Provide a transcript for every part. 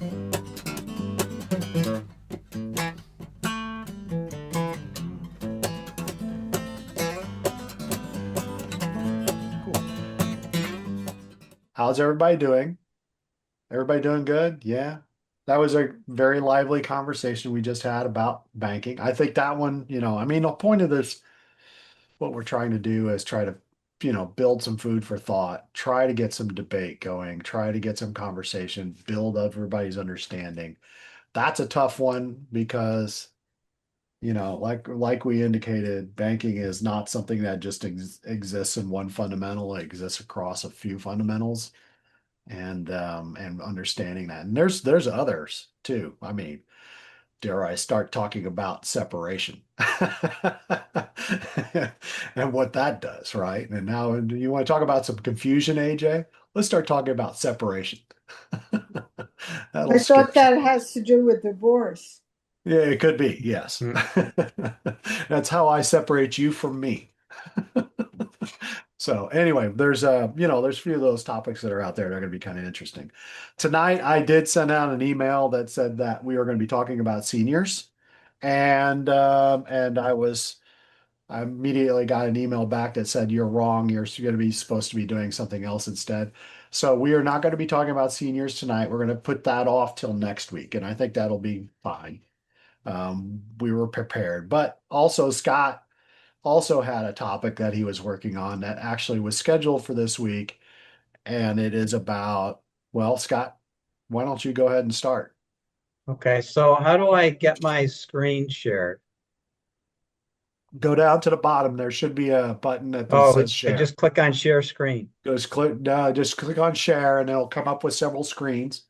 Cool. How's everybody doing? Everybody doing good? Yeah. That was a very lively conversation we just had about banking. I think that one, I mean, the point of this, what we're trying to do is try to, build some food for thought, try to get some debate going, try to get some conversation, build everybody's understanding. That's a tough one because, like we indicated, banking is not something that just exists in one fundamental, it exists across a few fundamentals and understanding that. And there's others too. I mean, dare I start talking about separation and what that does, right? And now you want to talk about some confusion, AJ? Let's start talking about separation. That'll I scare thought some that folks. has to do with divorce. Yeah, it could be. Yes. Mm. That's how I separate you from me. So anyway, there's a few of those topics that are out there that are going to be kind of interesting. Tonight, I did send out an email that said that we are going to be talking about seniors, and I immediately got an email back that said you're wrong. You're going to be supposed to be doing something else instead. So we are not going to be talking about seniors tonight. We're going to put that off till next week, and I think that'll be fine. We were prepared, but also Scott also had a topic that he was working on that actually was scheduled for this week. And it is about, well, Scott, why don't you go ahead and start? Okay, so how do I get my screen shared? Go down to the bottom. There should be a button that Oh, says I share. just click on share screen. Just click on share and it'll come up with several screens.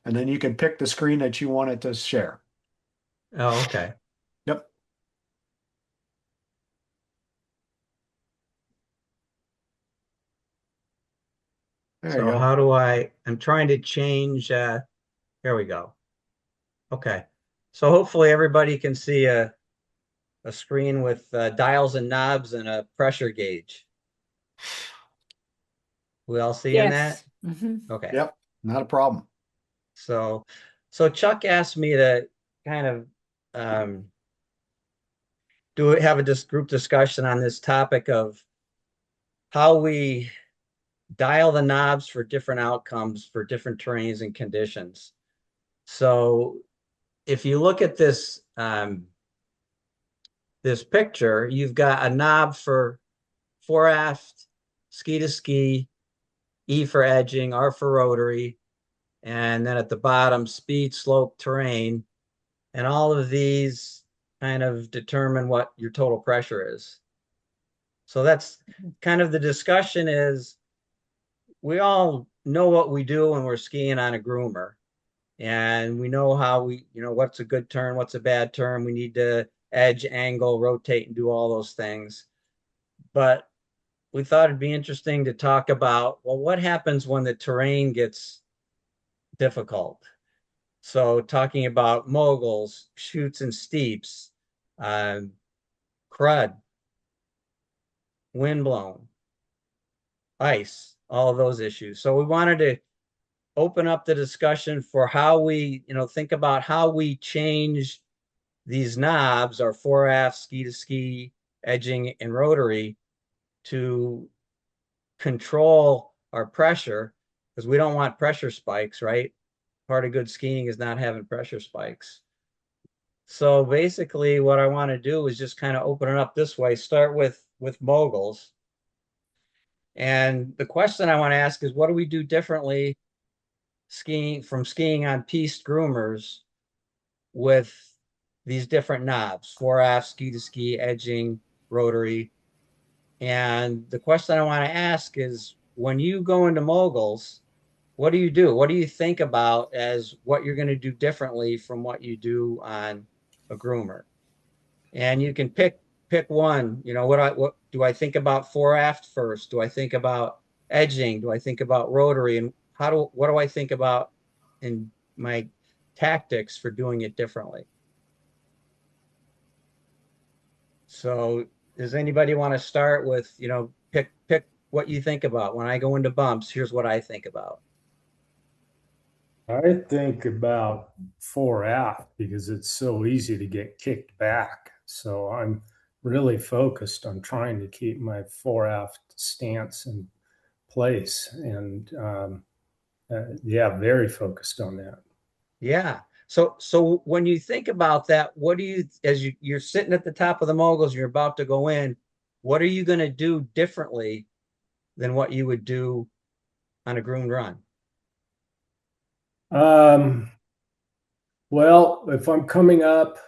And then you can pick the screen that you want it to share. Oh, okay. Yep. There you So go. how do I'm trying to change, here we go. Okay. So hopefully everybody can see a screen with dials and knobs and a pressure gauge. We all seeing that? Yes. Hmm. Okay. Yep. Not a problem. So, so Chuck asked me to kind of um, have a group discussion on this topic of how we dial the knobs for different outcomes for different terrains and conditions. So if you look at this picture, you've got a knob for fore aft, ski to ski, E for edging, R for rotary, and then at the bottom, speed, slope, terrain. And all of these kind of determine what your total pressure is. So that's kind of the discussion is we all know what we do when we're skiing on a groomer. And we know how what's a good turn, what's a bad turn. We need to edge, angle, rotate, and do all those things. But we thought it'd be interesting to talk about, well, what happens when the terrain gets difficult? So talking about moguls, chutes and steeps, um, crud, windblown, ice, all of those issues. So we wanted to open up the discussion for how we, think about how we change these knobs, our fore aft, ski to ski, edging, and rotary to control our pressure because we don't want pressure spikes, right? Part of good skiing is not having pressure spikes. So basically what I want to do is just kind of open it up this way, start with moguls. And the question I want to ask is what do we do differently skiing on piste groomers with these different knobs, fore aft, ski to ski, edging, rotary. And the question I want to ask is when you go into moguls, what do you do? What do you think about as what you're going to do differently from what you do on a groomer? And you can pick one. What do I think about fore aft first? Do I think about edging? Do I think about rotary? And what do I think about in my tactics for doing it differently? So does anybody want to start with, pick what you think about when I go into bumps? Here's what I think about. I think about fore aft because it's so easy to get kicked back. So I'm really focused on trying to keep my fore aft stance in place. And yeah, very focused on that. Yeah. So when you think about that, what do you, as you're sitting at the top of the moguls, you're about to go in, what are you going to do differently than what you would do on a groomed run? Um, well, if I'm coming up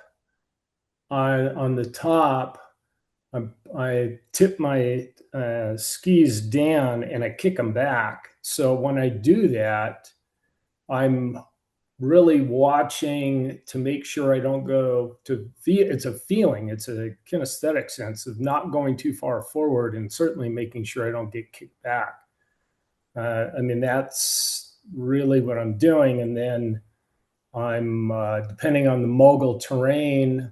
on the top, I tip my skis down and I kick them back. So when I do that, I'm really watching to make sure I don't go to feel. It's a feeling, it's a kinesthetic sense of not going too far forward and certainly making sure I don't get kicked back. I mean, that's really what I'm doing. And then I'm, depending on the mogul terrain,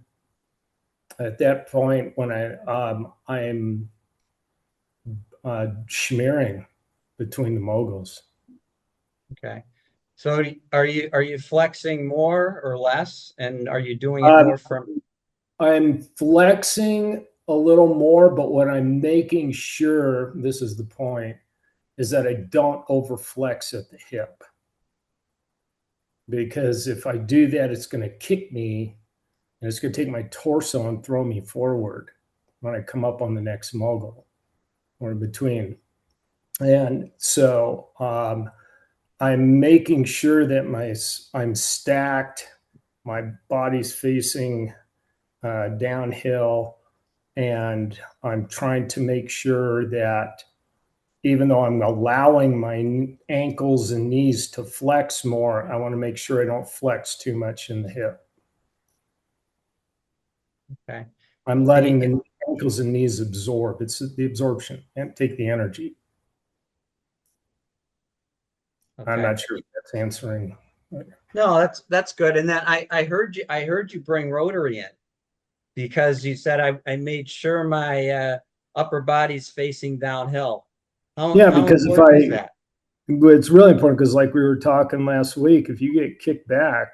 at that point when I'm smearing between the moguls. Okay. So are you flexing more or less? And are you doing it Um, more from, I'm flexing a little more, but what I'm making sure, this is the point, is that I don't overflex at the hip. Because if I do that, it's going to kick me and it's going to take my torso and throw me forward when I come up on the next mogul or in between. And so I'm making sure that I'm stacked, my body's facing downhill, and I'm trying to make sure that even though I'm allowing my ankles and knees to flex more, I want to make sure I don't flex too much in the hip. okay. I'm And you, letting the ankles and knees absorb. It's the absorption and take the energy. I'm okay. not sure if that's answering. No, that's good. And then I heard you bring rotary in because you said I made sure my upper body's facing downhill. How Yeah, how because if important is that? but it's really important because, like we were talking last week, if you get kicked back,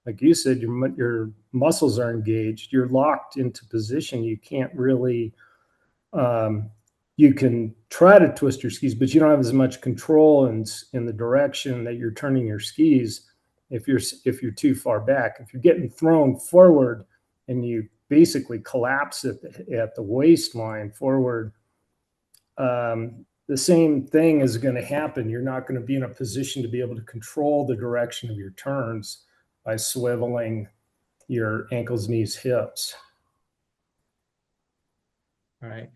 like you said, your muscles are engaged. You're locked into position. You can't really. Um, you can try to twist your skis, but you don't have as much control in the direction that you're turning your skis if you're too far back. If you're getting thrown forward and you basically collapse at the waistline forward, the same thing is going to happen. You're not going to be in a position to be able to control the direction of your turns by swiveling your ankles, knees, hips. All right.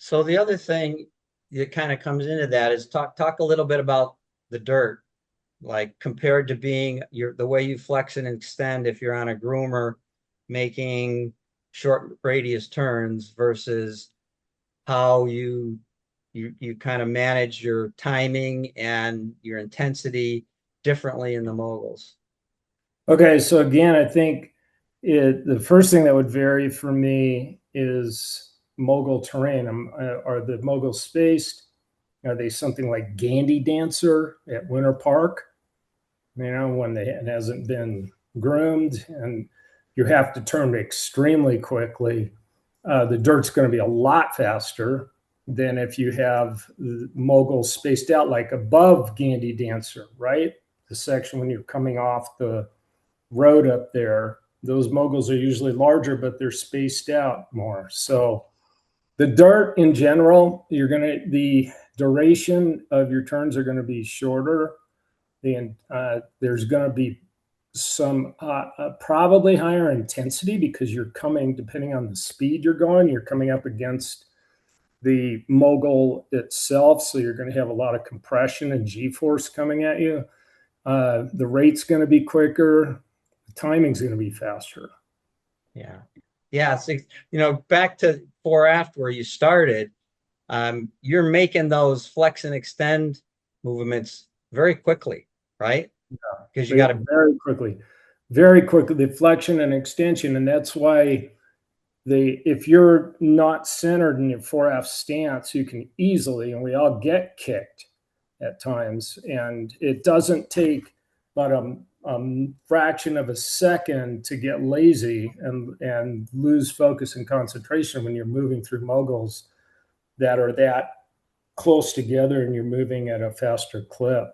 So the other thing that kind of comes into that is talk a little bit about the dirt, like compared to being the way you flex and extend if you're on a groomer making short radius turns versus how you kind of manage your timing and your intensity differently in the moguls. Okay, so again, I think the first thing that would vary for me is mogul terrain. Are the moguls spaced? Are they something like Gandy Dancer at Winter Park? When it hasn't been groomed and you have to turn extremely quickly, the dirt's going to be a lot faster than if you have the mogul spaced out like above Gandy Dancer, right? The section when you're coming off the road up there, those moguls are usually larger, but they're spaced out more. So the dirt in general, the duration of your turns are going to be shorter. There's going to be some probably higher intensity because you're coming, depending on the speed you're coming up against the mogul itself. So you're going to have a lot of compression and G force coming at you. The rate's going to be quicker. The timing's going to be faster. Yeah. Yeah. So, back to fore aft where you started, you're making those flex and extend movements very quickly, right? Because you got to, Very quickly, the flexion and extension. And that's why if you're not centered in your fore aft stance, you can easily, and we all get kicked at times. And it doesn't take but fraction of a second to get lazy and lose focus and concentration when you're moving through moguls that are that close together and you're moving at a faster clip.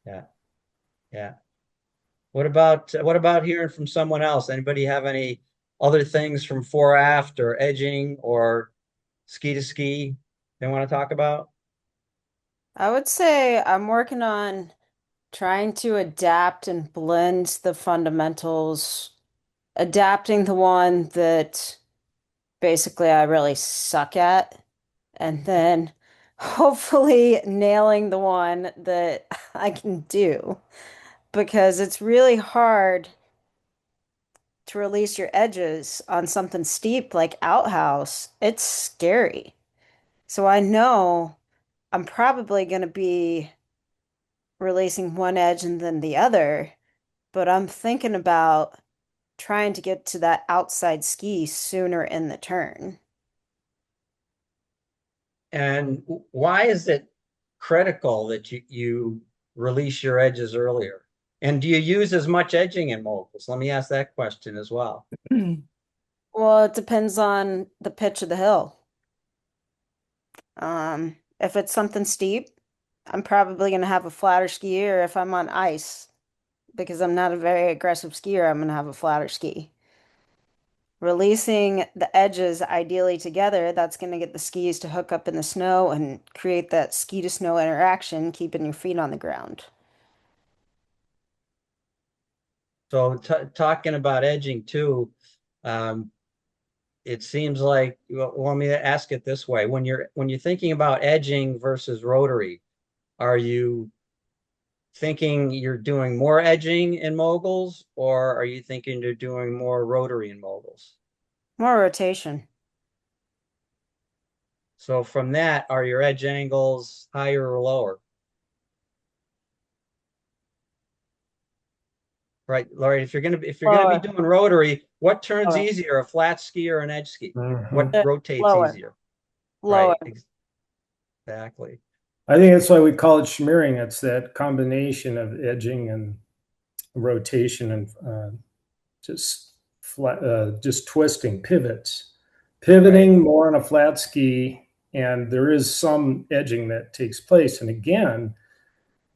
Yeah. Yeah. What about hearing from someone else? Anybody have any other things from fore aft or edging or ski to ski they want to talk about? I would say I'm working on trying to adapt and blend the fundamentals, adapting the one that basically I really suck at, and then hopefully nailing the one that I can do because it's really hard to release your edges on something steep like Outhouse. It's scary. So I know I'm probably going to be releasing one edge and then the other, but I'm thinking about trying to get to that outside ski sooner in the turn. And why is it critical that you release your edges earlier? And do you use as much edging in moguls? Let me ask that question as well. Well, it depends on the pitch of the hill. If it's something steep, I'm probably going to have a flatter ski, or if I'm on ice, because I'm not a very aggressive skier, I'm going to have a flatter ski. Releasing the edges ideally together, that's going to get the skis to hook up in the snow and create that ski to snow interaction, keeping your feet on the ground. So talking about edging too, um, it seems like, well, let me ask it this way. When you're thinking about edging versus rotary, are you thinking you're doing more edging in moguls, or are you thinking you're doing more rotary in moguls? More rotation. So from that, are your edge angles higher or lower? Right, Laurie, if you're gonna be Lower. doing rotary, what turns Lower. easier, a flat ski or an edge ski? What Mhm. rotates Lower. easier? Lower. Right, exactly. I think that's why we call it schmearing. It's that combination of edging and rotation and just flat, just twisting pivots, pivoting more on a flat ski, and there is some edging that takes place. And again,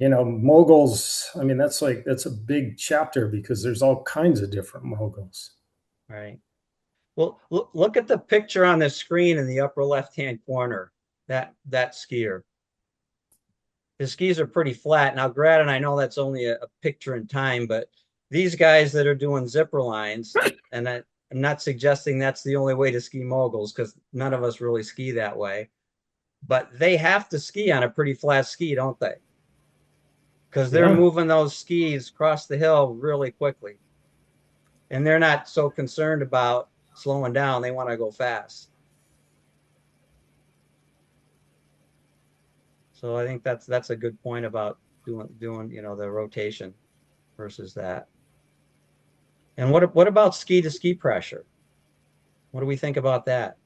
moguls. I mean, that's a big chapter because there's all kinds of different moguls. Right. Well, look at the picture on the screen in the upper left-hand corner. That skier. The skis are pretty flat. Now, granted, I know that's only a picture in time, but these guys that are doing zipper lines, and I'm not suggesting that's the only way to ski moguls because none of us really ski that way, but they have to ski on a pretty flat ski, don't they? Because they're Yeah. moving those skis across the hill really quickly. And they're not so concerned about slowing down. They want to go fast. So I think that's a good point about doing the rotation versus that. And what about ski to ski pressure? What do we think about that?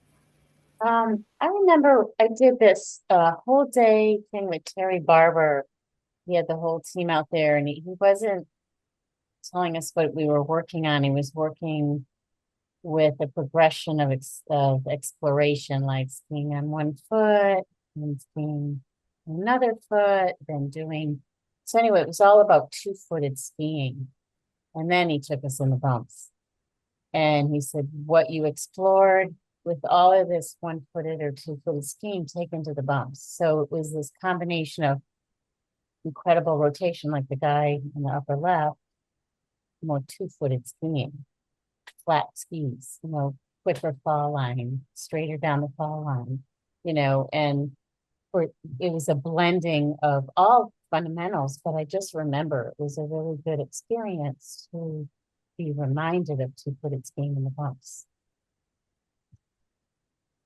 I remember I did this whole day thing with Terry Barber. He had the whole team out there, and he wasn't telling us what we were working on. He was working with a progression of exploration, like skiing on one foot and skiing on another foot, then doing. So anyway, it was all about two-footed skiing. And then he took us in the bumps. And he said, what you explored with all of this one-footed or two-footed skiing, take into the bumps. So it was this combination of incredible rotation, like the guy in the upper left, more two-footed skiing, flat skis, quicker fall line, straighter down the fall line, and it was a blending of all fundamentals, but I just remember it was a really good experience to be reminded of two-footed skiing in the bumps.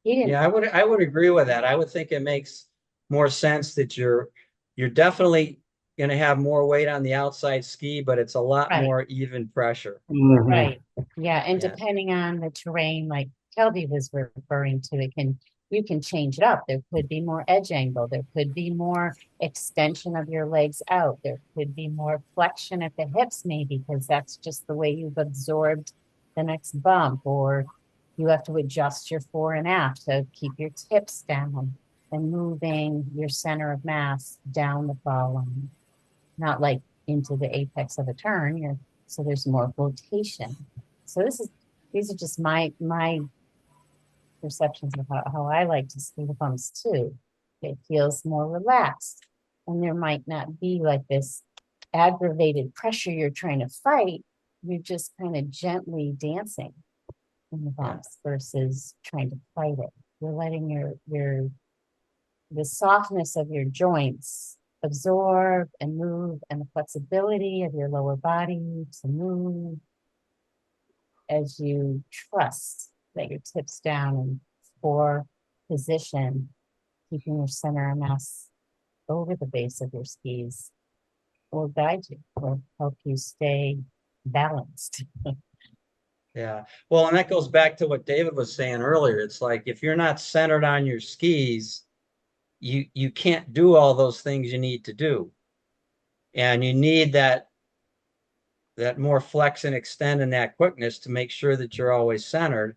Yeah, I would agree with that. I would think it makes more sense that you're definitely going to have more weight on the outside ski, but it's a lot Right. more even pressure. Mhm. Right. Yeah. And Yeah. depending on the terrain, like Kelby was referring to, it can you can change it up. There could be more edge angle. There could be more extension of your legs out. There could be more flexion at the hips, maybe, because that's just the way you've absorbed the next bump, or you have to adjust your fore and aft to keep your tips down and moving your center of mass down the fall line, not like into the apex of a turn. So there's more rotation. So these are just my perceptions of how I like to see the bumps too. It feels more relaxed, and there might not be like this aggravated pressure you're trying to fight. You're just kind of gently dancing in the bumps versus trying to fight it. You're letting the softness of your joints absorb and move, and the flexibility of your lower body to move as you trust that your tips down and fore position, keeping your center of mass over the base of your skis will guide you, will help you stay balanced. Yeah. Well, and that goes back to what David was saying earlier. It's like if you're not centered on your skis, you can't do all those things you need to do. And you need that more flex and extend and that quickness to make sure that you're always centered.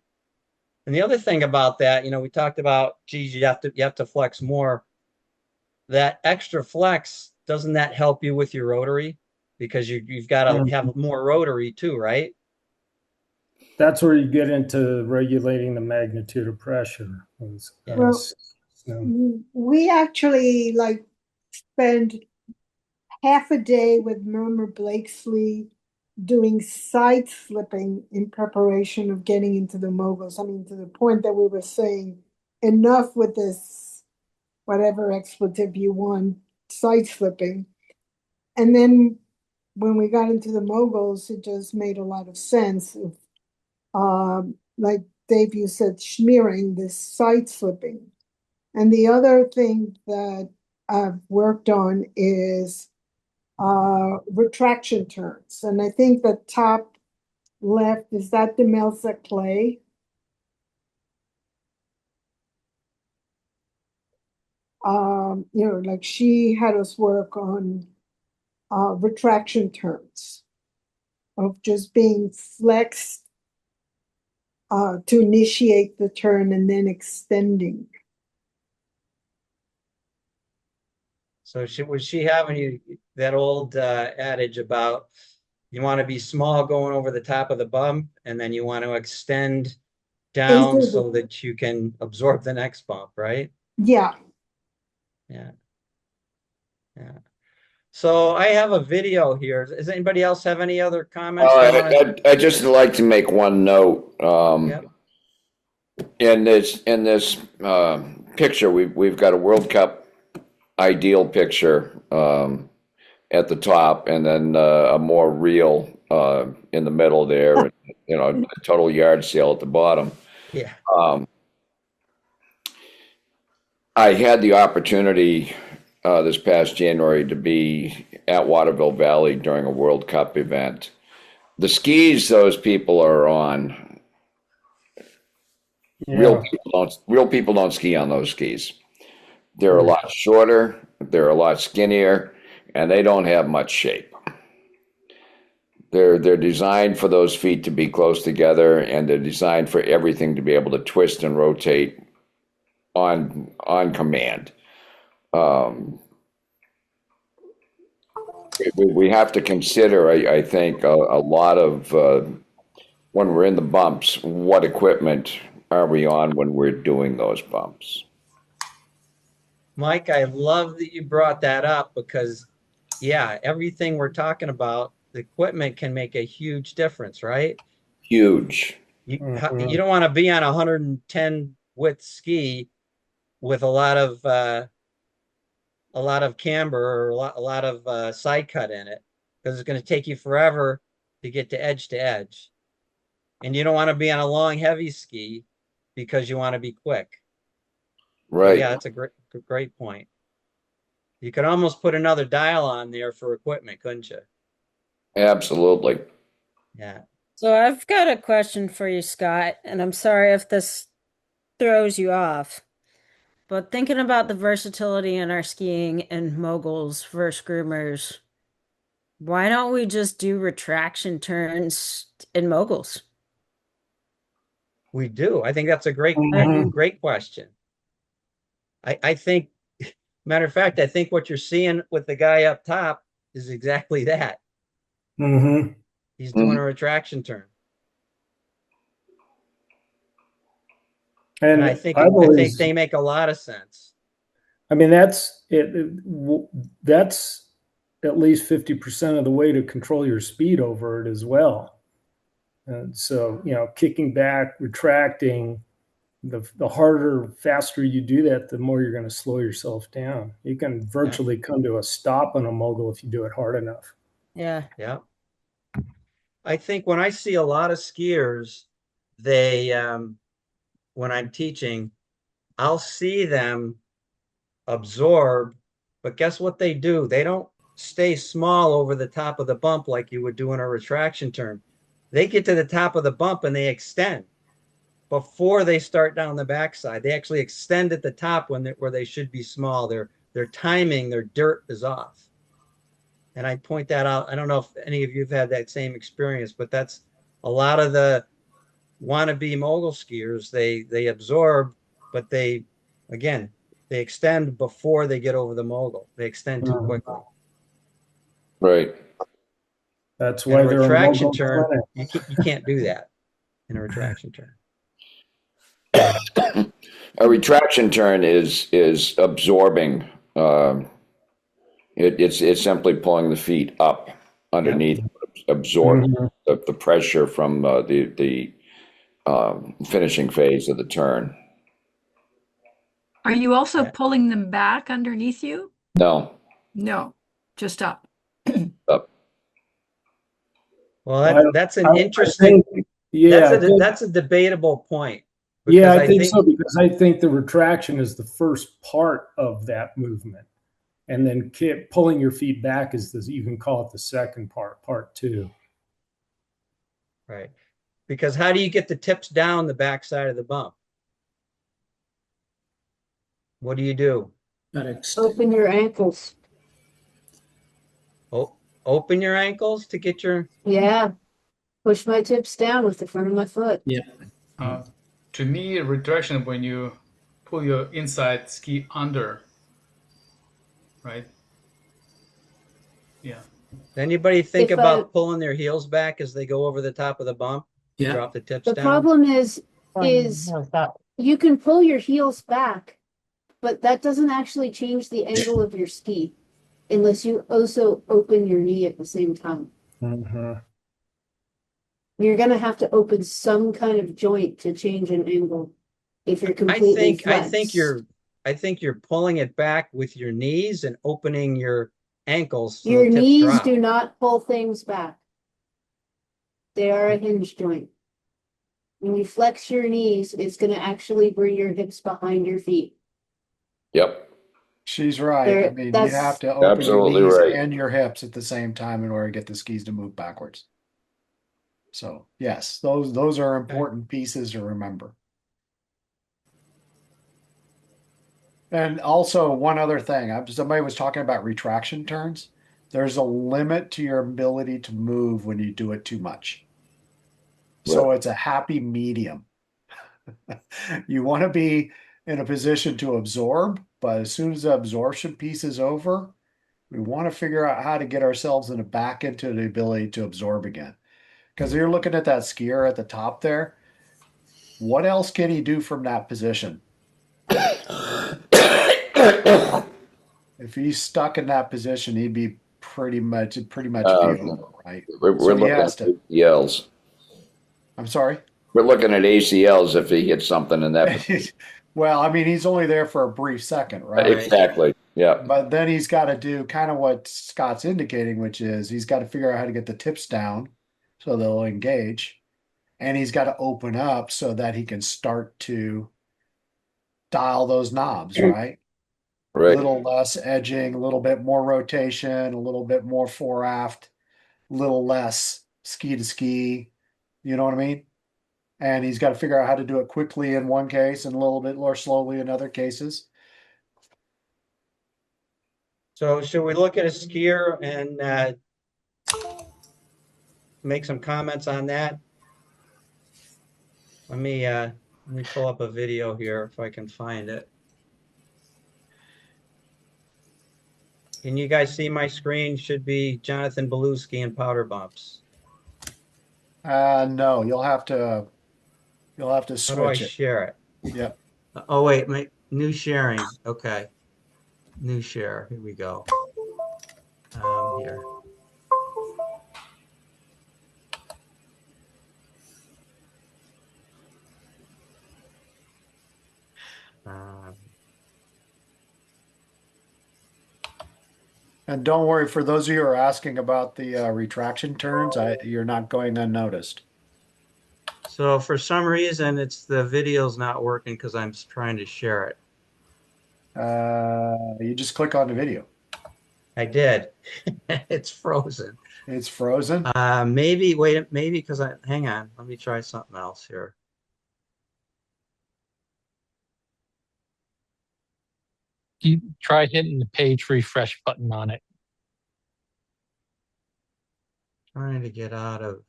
And the other thing about that, we talked about, geez, you have to flex more. That extra flex, doesn't that help you with your rotary? Because you've got to have more rotary too, right? That's where you get into regulating the magnitude of pressure. We actually like spend half a day with Murmur Blakesley doing side slipping in preparation of getting into the moguls. I mean, to the point that we were saying enough with this, whatever expletive you want, side slipping. And then when we got into the moguls, it just made a lot of sense. Like Dave, you said, smearing, this side slipping. And the other thing that I've worked on is retraction turns. And I think the top left, is that Demelza Clay? Like she had us work on retraction turns of just being flexed to initiate the turn and then extending. So was she having you that old adage about you want to be small going over the top of the bump, and then you want to extend down so that you can absorb the next bump, right? Yeah. Yeah. Yeah. So I have a video here. Does anybody else have any other comments? I just like to make one note. Yep. In this picture, we've got a World Cup ideal picture at the top, and then a more real in the middle there, and, a total yard sale at the bottom. Yeah. I had the opportunity this past January to be at Waterville Valley during a World Cup event. The skis those people are on, real people don't ski on those skis. They're a lot shorter, they're a lot skinnier, and they don't have much shape. They're designed for those feet to be close together, and they're designed for everything to be able to twist and rotate on command. We have to consider, I think, a lot of when we're in the bumps, what equipment are we on when we're doing those bumps? Mike, I love that you brought that up because, yeah, everything we're talking about, the equipment can make a huge difference, right? Huge. You don't want to be on a 110 width ski with a lot of camber or a lot of side cut in it, because it's going to take you forever to get to edge. And you don't want to be on a long, heavy ski because you want to be quick. Right. So yeah, that's a great point. You could almost put another dial on there for equipment, couldn't you? Absolutely. Yeah. So I've got a question for you, Scott, and I'm sorry if this throws you off. But thinking about the versatility in our skiing and moguls versus groomers, why don't we just do retraction turns in moguls? We do. I think that's a great, Mhm. great question. I think, matter of fact, I think what you're seeing with the guy up top is exactly that. Mhm. He's doing a retraction turn. And And I think I've always, they make a lot of sense. I mean, that's at least 50% of the way to control your speed over it as well. And so, kicking back, retracting, the harder, faster you do that, the more you're going to slow yourself down. You can virtually come to a stop on a mogul if you do it hard enough. Yeah. Yeah. I think when I see a lot of skiers, they, when I'm teaching, I'll see them absorb, but guess what they do? They don't stay small over the top of the bump like you would do in a retraction turn. They get to the top of the bump and they extend before they start down the backside. They actually extend at the top where they should be small. Their timing, their dirt is off. And I point that out. I don't know if any of you have had that same experience, but that's a lot of the wannabe mogul skiers. They absorb, but again, they extend before they get over the mogul. They extend too quickly. Right. That's In why a they're a retraction mogul turn, clinic. you can't do that in a retraction turn. A retraction turn is absorbing. It's simply pulling the feet up underneath, absorb Mhm. the pressure from the finishing phase of the turn. Are you also Yeah. pulling them back underneath you? No, No, just up. up. Well, that's an I interesting. think, yeah, I think, That's a debatable point. yeah, Because I think so, because I think the retraction is the first part of that movement. And then pulling your feet back is this, you can call it the second part two. Right. Because how do you get the tips down the backside of the bump? What do you do? Open your ankles. Oh, open your ankles to get your. Yeah. Push my tips down with the front of my foot. To me, retraction when you pull your inside ski under, right? Yeah. Anybody think If about pulling their heels back as they go over the top of the bump? Yeah. Drop the tips The down. problem is No, stop. you can pull your heels back, but that doesn't actually change the angle of your ski unless you also open your knee at the same time. Mhm. You're gonna have to open some kind of joint to change an angle if you're completely flexed. I think you're pulling it back with your knees and opening your ankles so Your the tips knees drop. do not pull things back. They are a hinge joint. When you flex your knees, it's gonna actually bring your hips behind your feet. Yep. She's right. There- I mean, you that's- have to open Absolutely your knees right. and your hips at the same time in order to get the skis to move backwards. So yes, those are important pieces to remember. And also one other thing, somebody was talking about retraction turns. There's a limit to your ability to move when you do it too much. So it's a happy medium. You want to be in a position to absorb, but as soon as the absorption piece is over, we want to figure out how to get ourselves back into the ability to absorb again. Because you're looking at that skier at the top there. What else can he do from that position? If he's stuck in that position, he'd be pretty much be over, right? We're So he looking has at to. ACLs. I'm sorry. We're looking at ACLs if he hits something in that. Well, I mean, he's only there for a brief second, right? Exactly. Yeah. But then he's got to do kind of what Scott's indicating, which is he's got to figure out how to get the tips down so they'll engage. And he's got to open up so that he can start to dial those knobs, right? Right. A little less edging, a little bit more rotation, a little bit more fore aft, a little less ski to ski. You know what I mean? And he's got to figure out how to do it quickly in one case and a little bit more slowly in other cases. So should we look at a skier and make some comments on that? Let me pull up a video here if I can find it. Can you guys see my screen? Should be Jonathan Beluski and Powder Bumps. No, you'll have to How do I switch it. share it? Yep. Oh wait, new sharing. Okay, new share. Here we go. Here. And don't worry, for those of you who are asking about the retraction turns, you're not going unnoticed. So for some reason, the video's not working because I'm trying to share it. You just click on the video. I did. It's frozen. It's frozen. Maybe because hang on. Let me try something else here. You try hitting the page refresh button on it. Trying to get out of.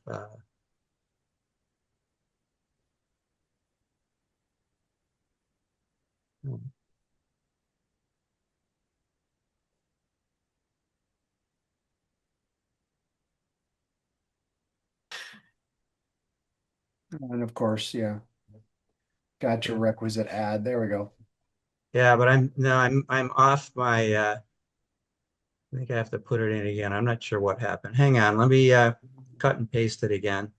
And of course, yeah. Got your requisite ad. There we go. Yeah, but I'm off my. I think I have to put it in again. I'm not sure what happened. Hang on. Let me cut and paste it again.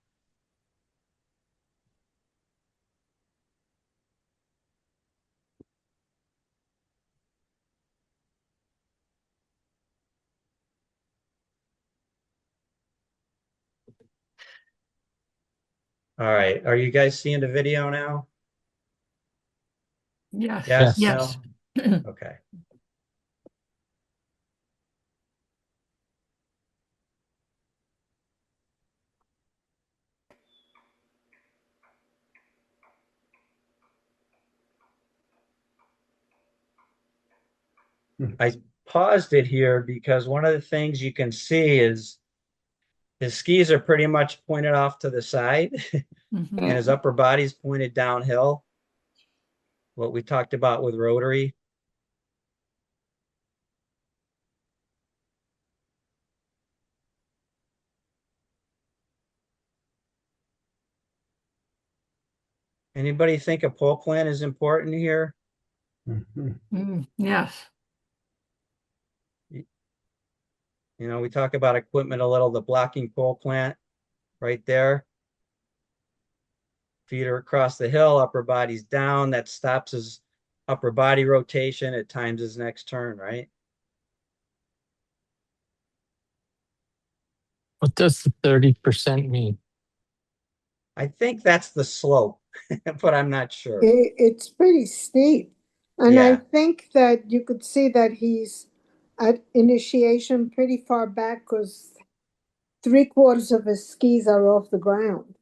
All right. Are you guys seeing the video now? Yes. Yes. Yes. No? Okay. I paused it here because one of the things you can see is his skis are pretty much pointed off to the side Mhm. and his upper body's pointed downhill. What we talked about with rotary. Anybody think a pole plant is important here? Yes. You know, we talk about equipment a little, the blocking pole plant right there. Feet are across the hill, upper body's down. That stops his upper body rotation at times his next turn, right? What does the 30% mean? I think that's the slope, but I'm not sure. It's pretty steep. And I Yeah. think that you could see that he's at initiation pretty far back because 3/4 of his skis are off the ground.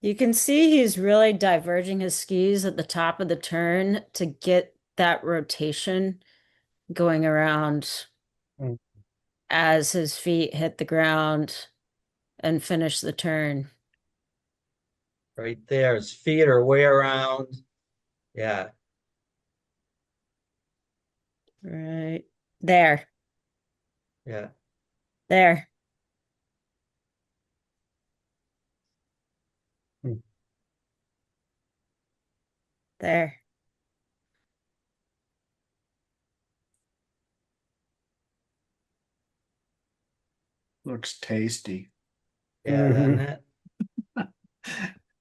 You can see he's really diverging his skis at the top of the turn to get that rotation going around Mm. as his feet hit the ground and finish the turn. Right there, his feet are way around. Yeah. Right there. Yeah. There. Hmm. There. Looks tasty. Yeah, Mhm. that.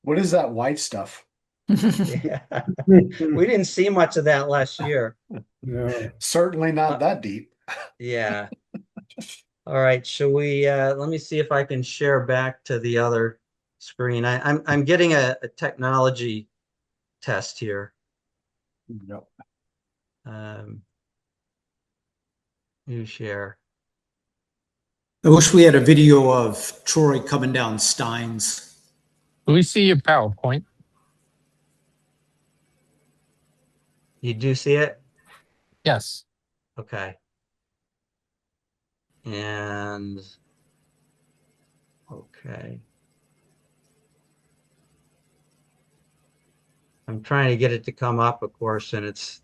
What is that white stuff? Yeah. We didn't see much of that last year. No. Certainly not that deep. Yeah. All right. Shall we let me see if I can share back to the other screen. I'm getting a technology test here. Nope. New share. I wish we had a video of Troy coming down Steins. Do we see your PowerPoint? You do see it? Yes. Okay. And okay. I'm trying to get it to come up, of course, and it's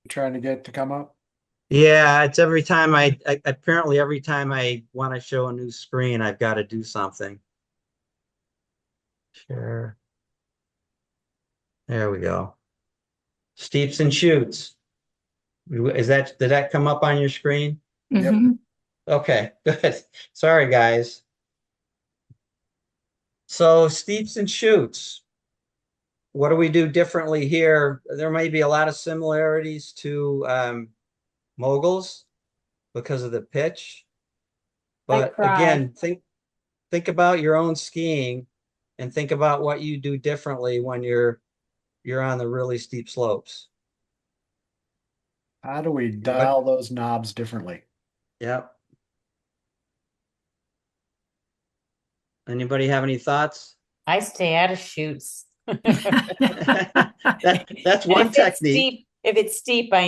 Trying to get it to come up. yeah, it's every time apparently every time I want to show a new screen, I've got to do something. Share. There we go. Steeps and shoots. Did that come up on your screen? Yep. Mhm. Okay, good. Sorry, guys. So steeps and shoots. What do we do differently here? There may be a lot of similarities to moguls because of the pitch. But cry. again, think about your own skiing and think about what you do differently when you're on the really steep slopes. How do we dial those knobs differently? Yep. Anybody have any thoughts? I stay out of shoots. That's And one if it's technique. steep, if it's steep, I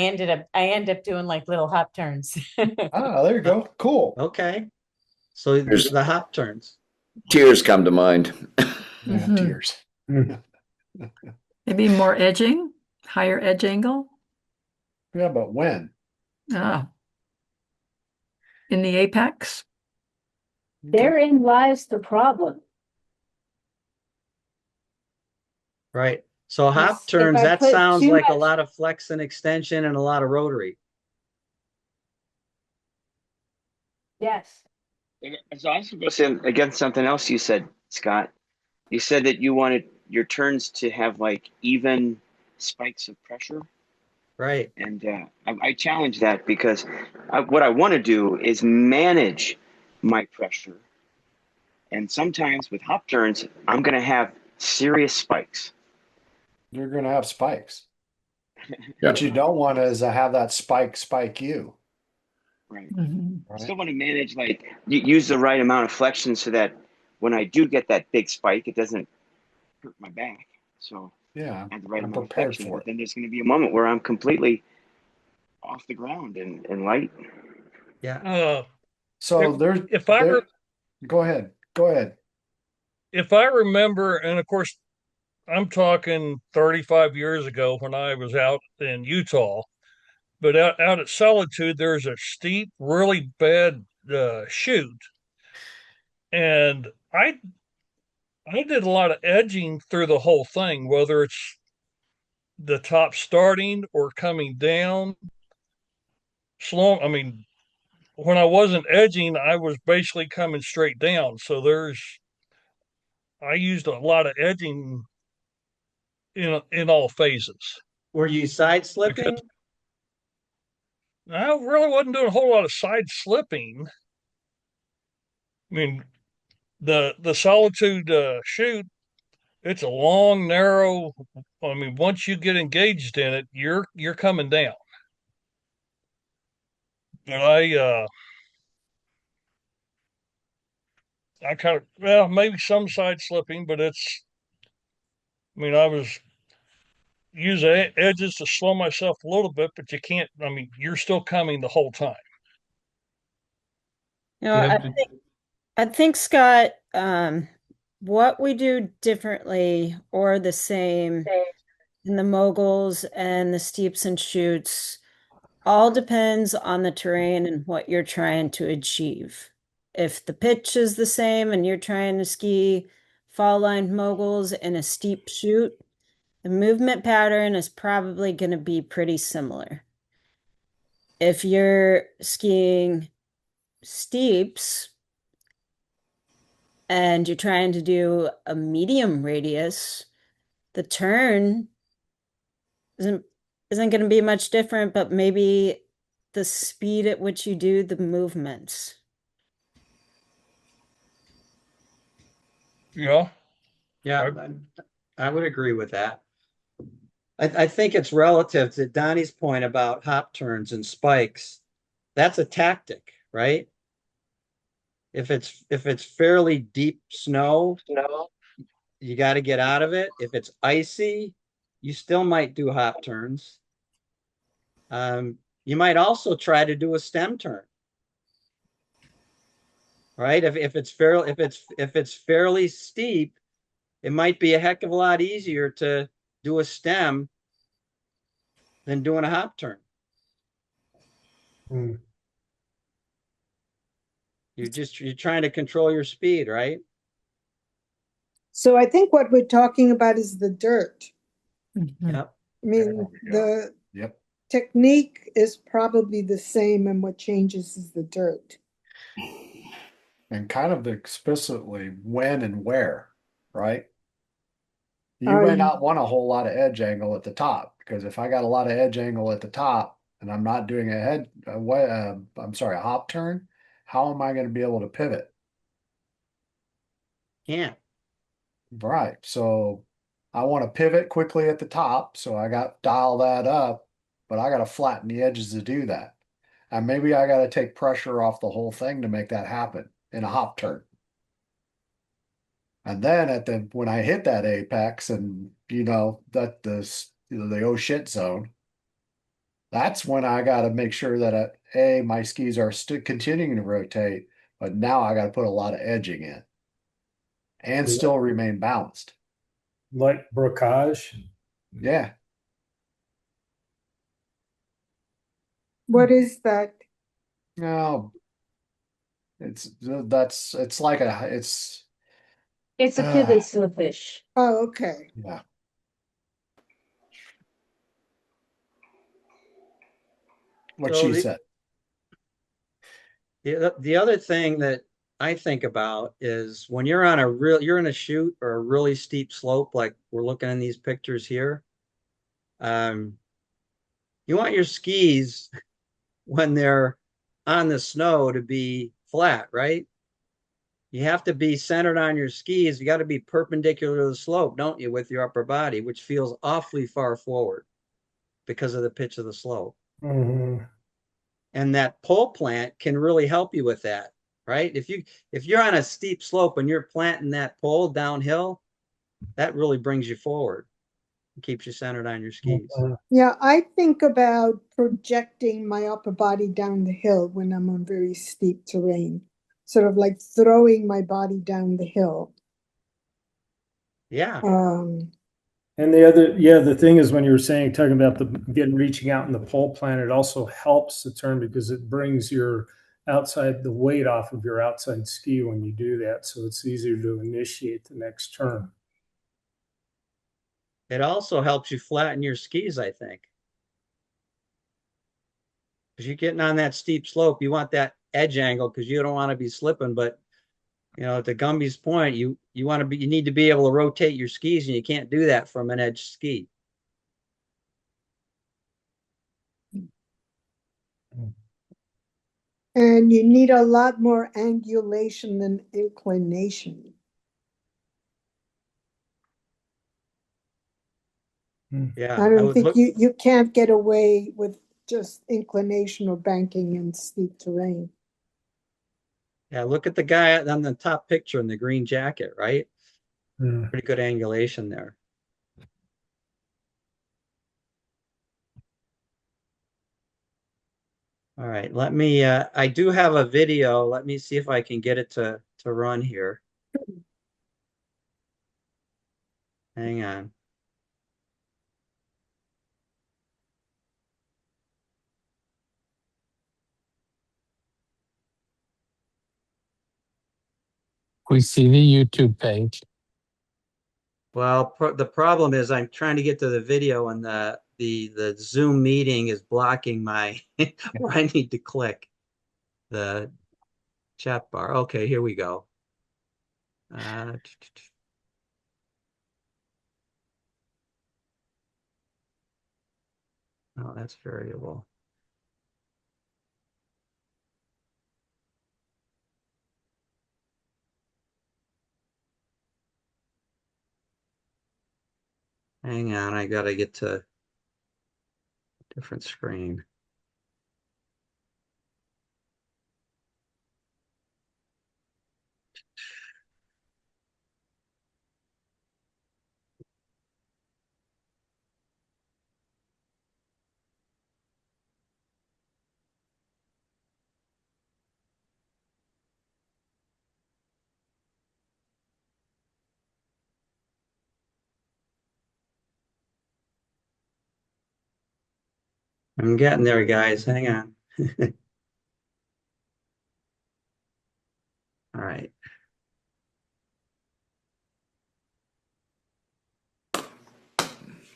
end up doing like little hop turns. Ah, there you go. Cool. Okay. So There's- the hop turns. Tears come to mind. Yeah, Mhm. tears. Maybe more edging, higher edge angle. Yeah, but when? Ah. In the apex. Therein lies the problem. Right. So hop If turns, I that put sounds too like a much- lot of flex and extension and a lot of rotary. Yes. I was also going to say against something else you said, Scott. You said that you wanted your turns to have like even spikes of pressure. Right. And I challenge that because what I want to do is manage my pressure. And sometimes with hop turns, I'm going to have serious spikes. You're going to have spikes. Yeah. What you don't want is to have that spike you. Right. Mhm. I still want to manage, like, use the right amount of flexion so that when I do get that big spike, it doesn't hurt my back. So Yeah, I have the right I'm amount of prepared flexion. for But it. then there's going to be a moment where I'm completely off the ground and light. Yeah. So go ahead. Go ahead. If I remember, and of course, I'm talking 35 years ago when I was out in Utah, but out at Solitude, there's a steep, really bad chute, and I did a lot of edging through the whole thing, whether it's the top starting or coming down slow. I mean, when I wasn't edging, I was basically coming straight down. So I used a lot of edging in all phases. Were you side slipping? I really wasn't doing a whole lot of side slipping. I mean, the Solitude chute, it's a long, narrow. I mean, once you get engaged in it, you're coming down. But I kind of maybe some side slipping, but I mean, I was using edges to slow myself a little bit, but you can't. I mean, you're still coming the whole time. I think Scott, what we do differently or the same in the moguls and the steeps and shoots all depends on the terrain and what you're trying to achieve. If the pitch is the same and you're trying to ski fall line moguls in a steep chute, the movement pattern is probably going to be pretty similar. If you're skiing steeps and you're trying to do a medium radius, the turn isn't going to be much different, but maybe the speed at which you do the movements. Yeah. Yeah, I would agree with that. I think it's relative to Donnie's point about hop turns and spikes. That's a tactic, right? If it's fairly deep snow, you got to get out of it. If it's icy, you still might do hop turns. You might also try to do a stem turn, right? If it's fairly steep, it might be a heck of a lot easier to do a stem than doing a hop turn. Hmm. You're trying to control your speed, right? So I think what we're talking about is the dirt. Yep. I mean, the Yep. technique is probably the same, and what changes is the dirt. And kind of explicitly when and where, right? You Oh, may not want a whole lot of edge angle at the top, because if I got a lot of edge angle at the top and I'm not doing a hop turn, how am I going to be able to pivot? Can't. Right. So I want to pivot quickly at the top. So I got dial that up, but I got to flatten the edges to do that. And maybe I got to take pressure off the whole thing to make that happen in a hop turn. And then when I hit that apex and the oh shit zone, that's when I got to make sure that my skis are still continuing to rotate, but now I got to put a lot of edging in and still remain balanced. Like brocage. Yeah. what is that? No, it's like it's It's a pivot slipish. Oh, okay. yeah. What So she the- said. The other thing that I think about is when you're in a chute or a really steep slope, like we're looking in these pictures here. You want your skis when they're on the snow to be flat, right? You have to be centered on your skis. You got to be perpendicular to the slope, don't you, with your upper body, which feels awfully far forward because of the pitch of the slope. Mhm. And that pole plant can really help you with that, right? If you're on a steep slope and you're planting that pole downhill, that really brings you forward and keeps you centered on your skis. Yeah, I think about projecting my upper body down the hill when I'm on very steep terrain, sort of like throwing my body down the hill. Yeah. And the thing is when you were talking about reaching out in the pole plant, it also helps the turn because it brings the weight off of your outside ski when you do that. So it's easier to initiate the next turn. It also helps you flatten your skis, I think. Because you're getting on that steep slope, you want that edge angle because you don't want to be slipping. But to Gumby's point, you need to be able to rotate your skis, and you can't do that from an edge ski. And you need a lot more angulation than inclination. Yeah, I I don't would think look. you can't get away with just inclination or banking in steep terrain. Yeah, look at the guy on the top picture in the green jacket, right? Mm. Pretty good angulation there. All right, I do have a video. Let me see if I can get it to run here. Hang on. We see the YouTube page. Well, the problem is I'm trying to get to the video and the Zoom meeting is blocking my where I need to click the chat bar. Okay, here we go. Oh, that's variable. Hang on, I gotta get to a different screen. I'm getting there, guys. Hang on. All right.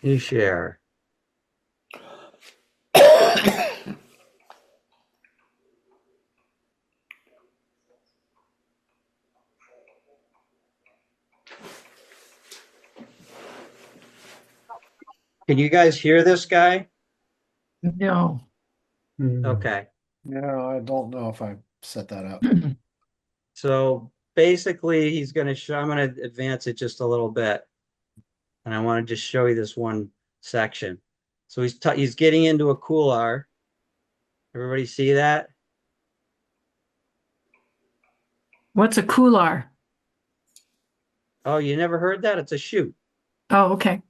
You share. Can you guys hear this guy? No. Okay. No, I don't know if I set that up. So basically, he's going to show, I'm going to advance it just a little bit. And I want to just show you this one section. So he's getting into a couloir. Everybody see that? What's a couloir? Oh, you never heard that? It's a chute. Oh, okay.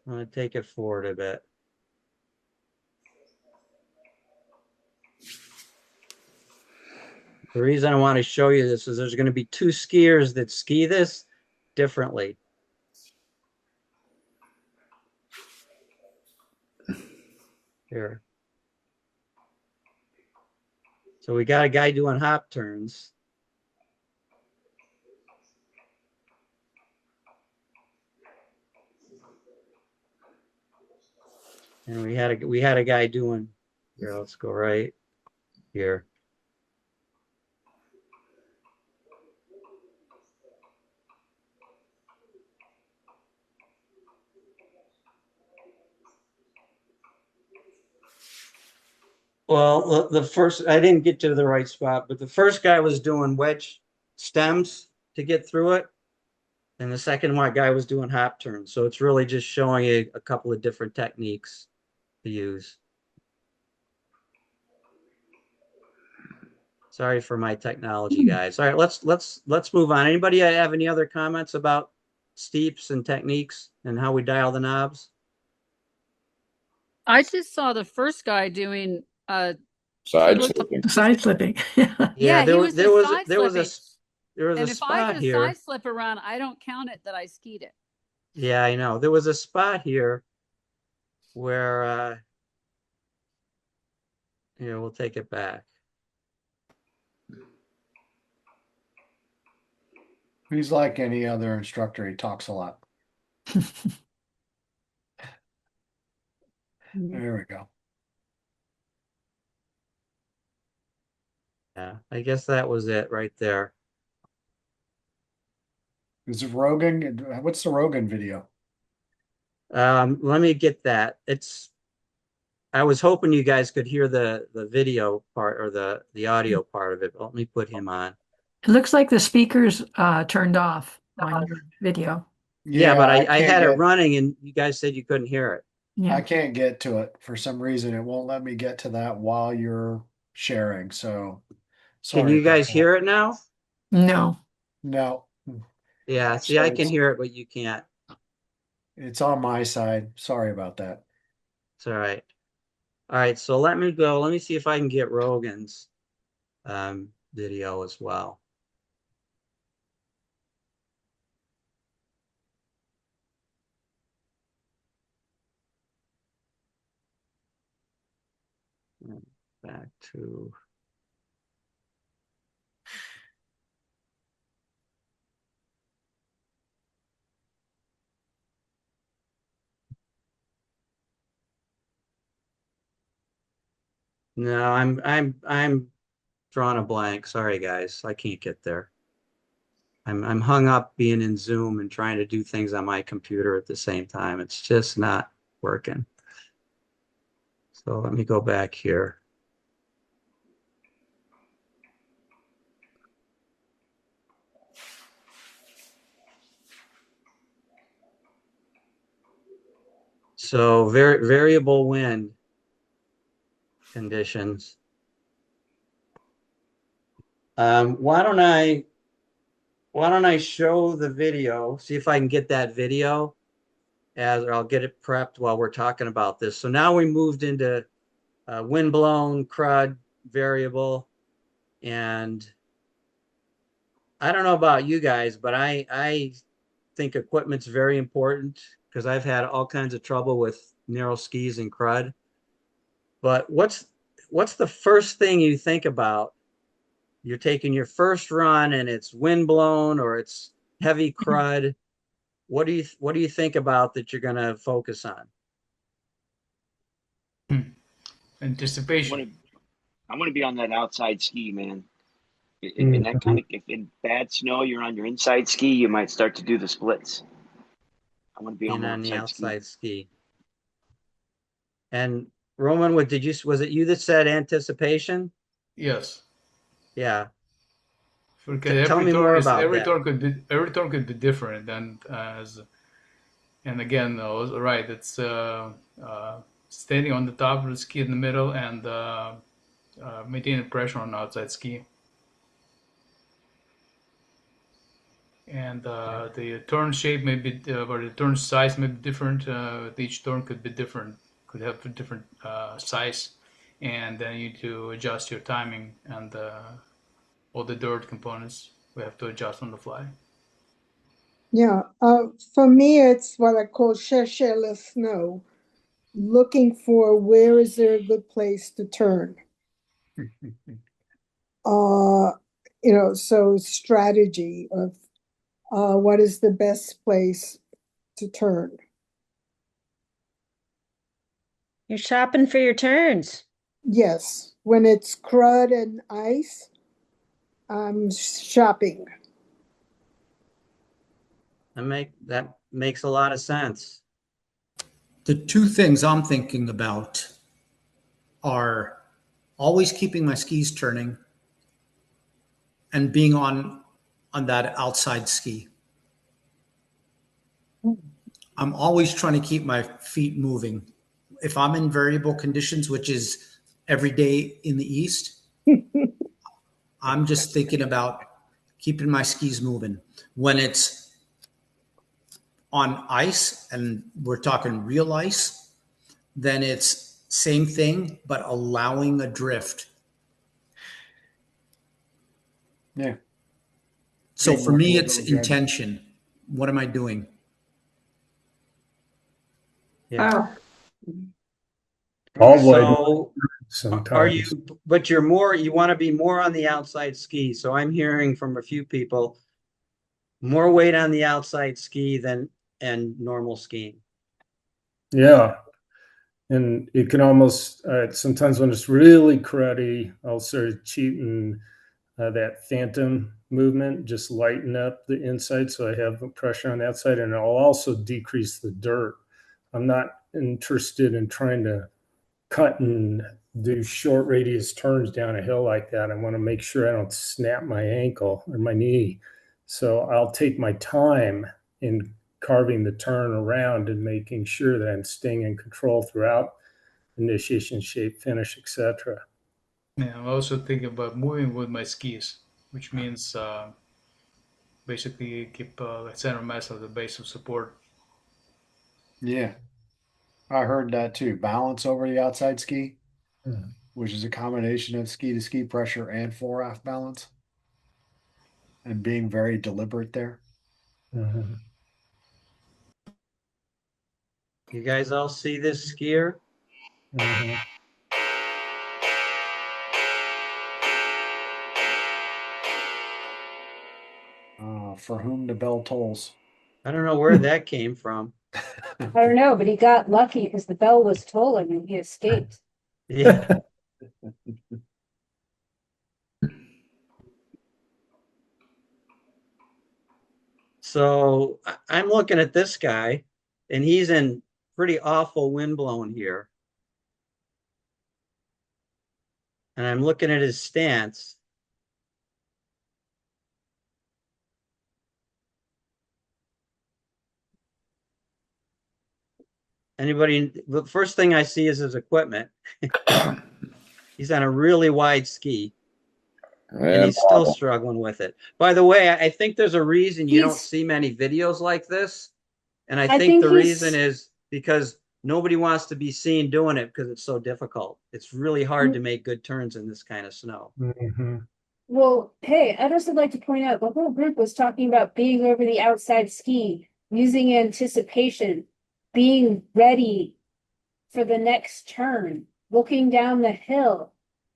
I'm going to take it forward a bit. The reason I want to show you this is there's going to be two skiers that ski this differently. Here. So we got a guy doing hop turns. And we had a guy doing, here, let's go right here. Well, the first, I didn't get to the right spot, but the first guy was doing wedge stems to get through it. And the second one guy was doing hop turns. So it's really just showing you a couple of different techniques to use. Sorry for my technology, guys. All right, let's move on. Anybody have any other comments about steeps and techniques and how we dial the knobs? I just saw the first guy doing Side slipping. Side slipping. Yeah, there he was was side there was a and if I spot did a here. side slip around, I don't count it that I skied it. Yeah, I know. There was a spot here where here, we'll take it back. He's like any other instructor. He talks a lot. There we go. Yeah, I guess that was it right there. Is it Rogan? What's the Rogan video? Let me get that. I was hoping you guys could hear the video part or the audio part of it. Let me put him on. It looks like the speakers turned off on your video. Yeah, but I can't had it get- running and you guys said you couldn't hear it. Yeah. I can't get to it for some reason. It won't let me get to that while you're sharing. So Can you guys hear it now? No. No, Yeah, see, I can hear it, but you can't. it's on my side. Sorry about that. It's all right. All right, so let me go. Let me see if I can get Rogan's video as well. Back to no, I'm drawing a blank. Sorry, guys, I can't get there. I'm hung up being in Zoom and trying to do things on my computer at the same time. It's just not working. So let me go back here. So variable wind conditions. Why don't I show the video, see if I can get that video or I'll get it prepped while we're talking about this. So now we moved into windblown crud variable. And I don't know about you guys, but I think equipment's very important because I've had all kinds of trouble with narrow skis and crud. But what's the first thing you think about? You're taking your first run and it's wind blown or it's heavy crud. What do you think about that you're going to focus on? Anticipation. I want to be on that outside ski, man. In that kind of, if in bad snow you're on your inside ski, you might start to do the splits. I want to be on the outside ski. And Roman, was it you that said anticipation? Yes. Yeah. Because Tell me more about every that. turn could be different, and again, right, it's standing on the top of the ski in the middle and maintaining pressure on the outside ski. And the turn shape may be, or the turn size may be different. Each turn could be different, could have a different size, and then you need to adjust your timing and all the dirt components we have to adjust on the fly. Yeah, for me, it's what I call chercher le snow, looking for where is there a good place to turn. So strategy of what is the best place to turn. You're shopping for your turns. Yes, when it's crud and ice, I'm shopping. That makes a lot of sense. The two things I'm thinking about are always keeping my skis turning and being on that outside ski. I'm always trying to keep my feet moving. If I'm in variable conditions, which is every day in the East, I'm just thinking about keeping my skis moving. When it's on ice, and we're talking real ice, then it's same thing, but allowing a drift. Yeah. So for me, it's intention. What am I doing? Yeah. All So are you, but you want to be more on the outside ski. So I'm hearing from a few people, more weight on the outside ski and normal skiing. Yeah. And it can almost, sometimes when it's really cruddy, I'll start cheating that phantom movement, just lighten up the inside so I have pressure on that side, and I'll also decrease the dirt. I'm not interested in trying to cut and do short radius turns down a hill like that. I want to make sure I don't snap my ankle or my knee. So I'll take my time in carving the turn around and making sure that I'm staying in control throughout initiation, shape, finish, etc. Yeah, I'm also thinking about moving with my skis, which means basically keep the center mass of the base of support. Yeah, I heard that too. Balance over the outside ski, which is a combination of ski to ski pressure and fore aft balance, and being very deliberate there. You guys all see this skier? For whom the bell tolls. I don't know where that came from. I don't know, but he got lucky because the bell was tolling and he escaped. Yeah. So I'm looking at this guy, and he's in pretty awful wind blown here. And I'm looking at his stance. The first thing I see is his equipment. He's on a really wide ski. And he's still struggling with it. By the way, I think there's a reason you don't see many videos like this. And I think the reason is because nobody wants to be seen doing it because it's so difficult. It's really hard to make good turns in this kind of snow. Well, hey, I'd also like to point out the whole group was talking about being over the outside ski. using anticipation, being ready for the next turn, looking down the hill.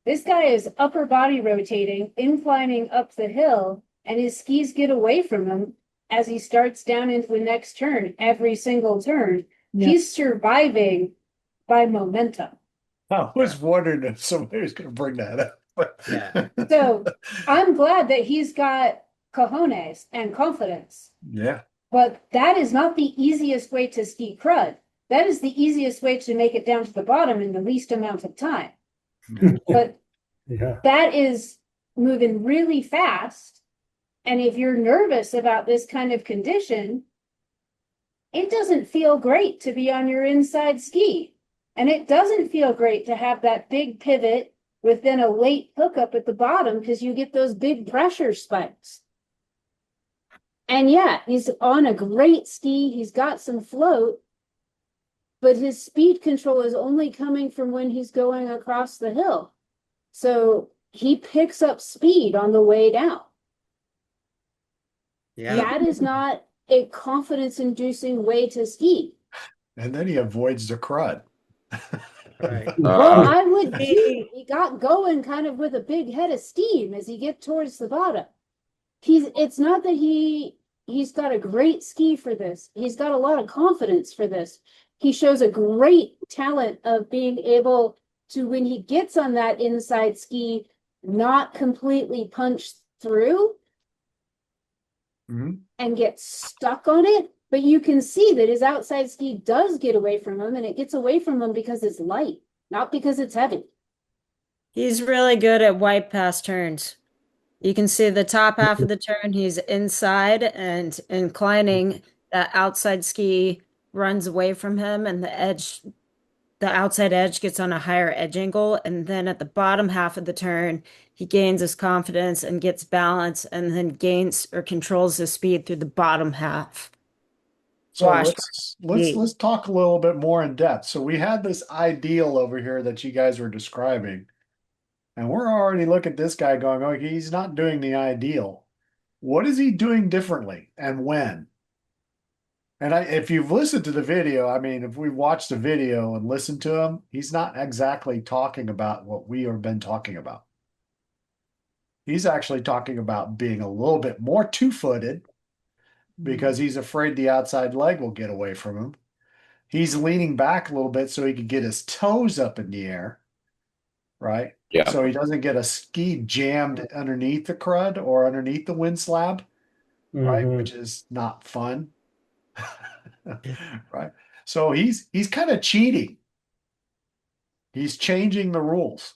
This guy is upper body rotating, inclining up the hill, and his skis get away from him as he starts down into the next turn, every single turn. Yeah. He's surviving by momentum. I was wondering if somebody was going to bring that up. Yeah. So I'm glad that he's got cojones and confidence, Yeah. but that is not the easiest way to ski crud. That is the easiest way to make it down to the bottom in the least amount of time. But Yeah. that is moving really fast. And if you're nervous about this kind of condition, it doesn't feel great to be on your inside ski. And it doesn't feel great to have that big pivot with then a late hookup at the bottom because you get those big pressure spikes. And yeah, he's on a great ski. He's got some float, but his speed control is only coming from when he's going across the hill. So he picks up speed on the way down. Yeah. That is not a confidence-inducing way to ski. And then he avoids the crud. Right. Well, I would too. He got going kind of with a big head of steam as he get towards the bottom. It's not that he's got a great ski for this. He's got a lot of confidence for this. He shows a great talent of being able to, when he gets on that inside ski, not completely punch through and get stuck on it. But you can see that his outside ski does get away from him, and it gets away from him because it's light, not because it's heavy. He's really good at white pass turns. You can see the top half of the turn, he's inside and inclining. That outside ski runs away from him, and the outside edge gets on a higher edge angle. And then at the bottom half of the turn, he gains his confidence and gets balance, and then gains or controls his speed through the bottom half. So Wash. let's talk a little bit more in depth. So we had this ideal over here that you guys were describing, and we're already looking at this guy going, "Oh, he's not doing the ideal. What is he doing differently, and when?" And if you've listened to the video, I mean, if we've watched the video and listened to him, he's not exactly talking about what we have been talking about. He's actually talking about being a little bit more two-footed, because he's afraid the outside leg will get away from him. He's leaning back a little bit so he can get his toes up in the air, right? Yeah. So he doesn't get a ski jammed underneath the crud or underneath the wind slab, right? Which is not fun, right? So he's kind of cheating. He's changing the rules.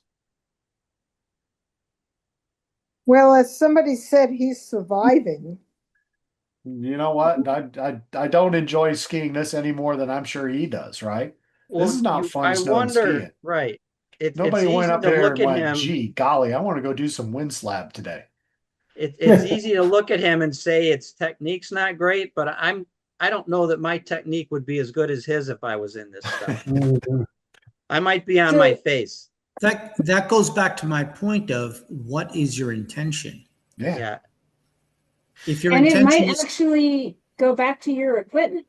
Well, as somebody said, he's surviving. You know what? I don't enjoy skiing this any more than I'm sure he does, right? This is not fun snow and skiing. Right. Nobody it's went easy up to there look and at went, him. "Gee, golly, I want to go do some wind slab today." It's easy to look at him and say its technique's not great, but I don't know that my technique would be as good as his if I was in this stuff. I might be on my face. That goes back to my point of what is your intention? Yeah. If your And it intention might is actually go back to your equipment.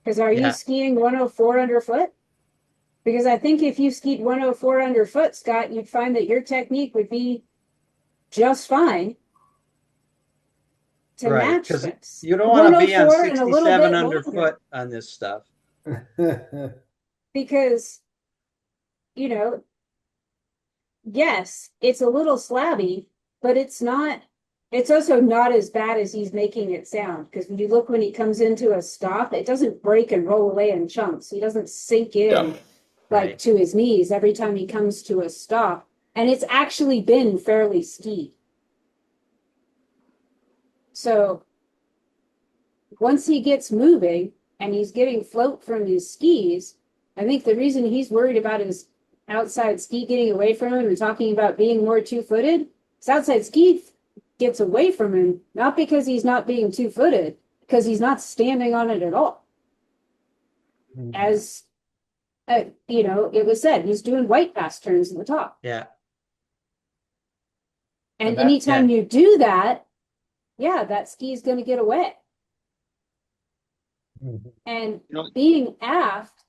Because are Yeah. you skiing 104 underfoot? Because I think if you skied 104 underfoot, Scott, you'd find that your technique would be just fine to Right. match Because this. you don't want to be on 104 and a little 67 bit underfoot longer. on this stuff. Because, yes, it's a little slabby, but it's also not as bad as he's making it sound. Because when he comes into a stop, it doesn't break and roll away in chunks. He doesn't sink in Right. to his knees every time he comes to a stop. And it's actually been fairly steep. So once he gets moving and he's getting float from his skis, I think the reason he's worried about his outside ski getting away from him and talking about being more two-footed, his outside ski gets away from him, not because he's not being two-footed, because he's not standing on it at all. As, it was said, he's doing white pass turns at the top. Yeah. And that- anytime you do that, yeah, that ski's going to get away. And You know, being aft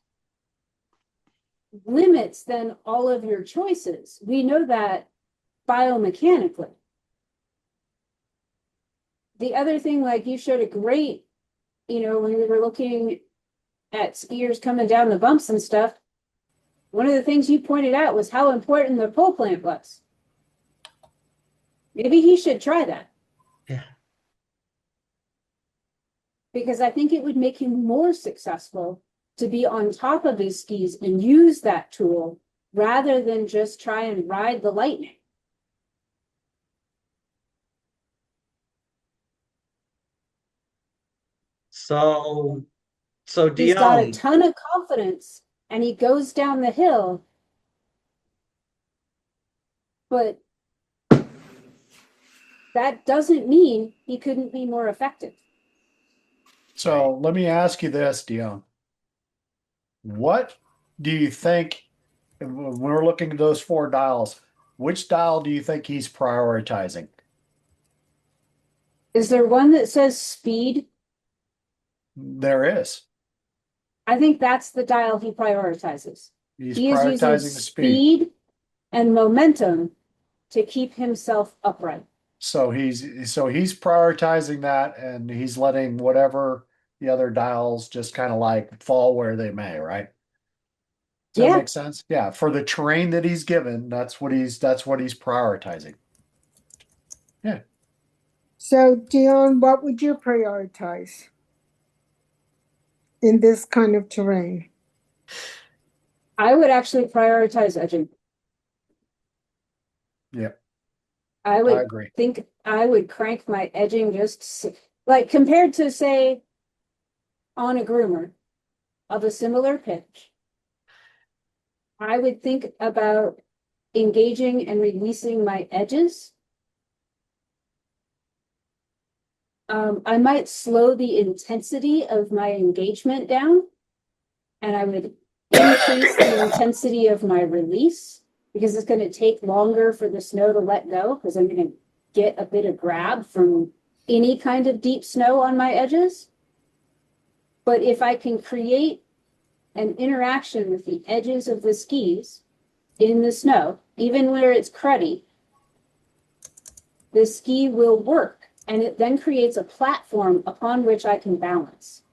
limits then all of your choices. We know that biomechanically. The other thing, like you showed a great, when we were looking at skiers coming down the bumps and stuff, one of the things you pointed out was how important the pole plant was. Maybe he should try that. Yeah. Because I think it would make him more successful to be on top of his skis and use that tool rather than just try and ride the lightning. So He's got a Dion, ton of confidence and he goes down the hill, but that doesn't mean he couldn't be more effective. So let me ask you this, Dion. What do you think, when we're looking at those 4 dials, which dial do you think he's prioritizing? Is there one that says speed? There is. I think that's the dial he prioritizes. He's He is using prioritizing the speed. speed and momentum to keep himself upright. So he's prioritizing that, and he's letting whatever the other dials just kind of like fall where they may, right? Does that make sense? Yeah. For the terrain that he's given, that's what he's prioritizing. Yeah. So, Dion, what would you prioritize in this kind of terrain? I would actually prioritize edging. Yep. I I would agree. think I would crank my edging like compared to, say, on a groomer of a similar pitch. I would think about engaging and releasing my edges. I might slow the intensity of my engagement down, and I would increase the intensity of my release because it's going to take longer for the snow to let go because I'm going to get a bit of grab from any kind of deep snow on my edges. But if I can create an interaction with the edges of the skis in the snow, even where it's cruddy, the ski will work, and it then creates a platform upon which I can balance.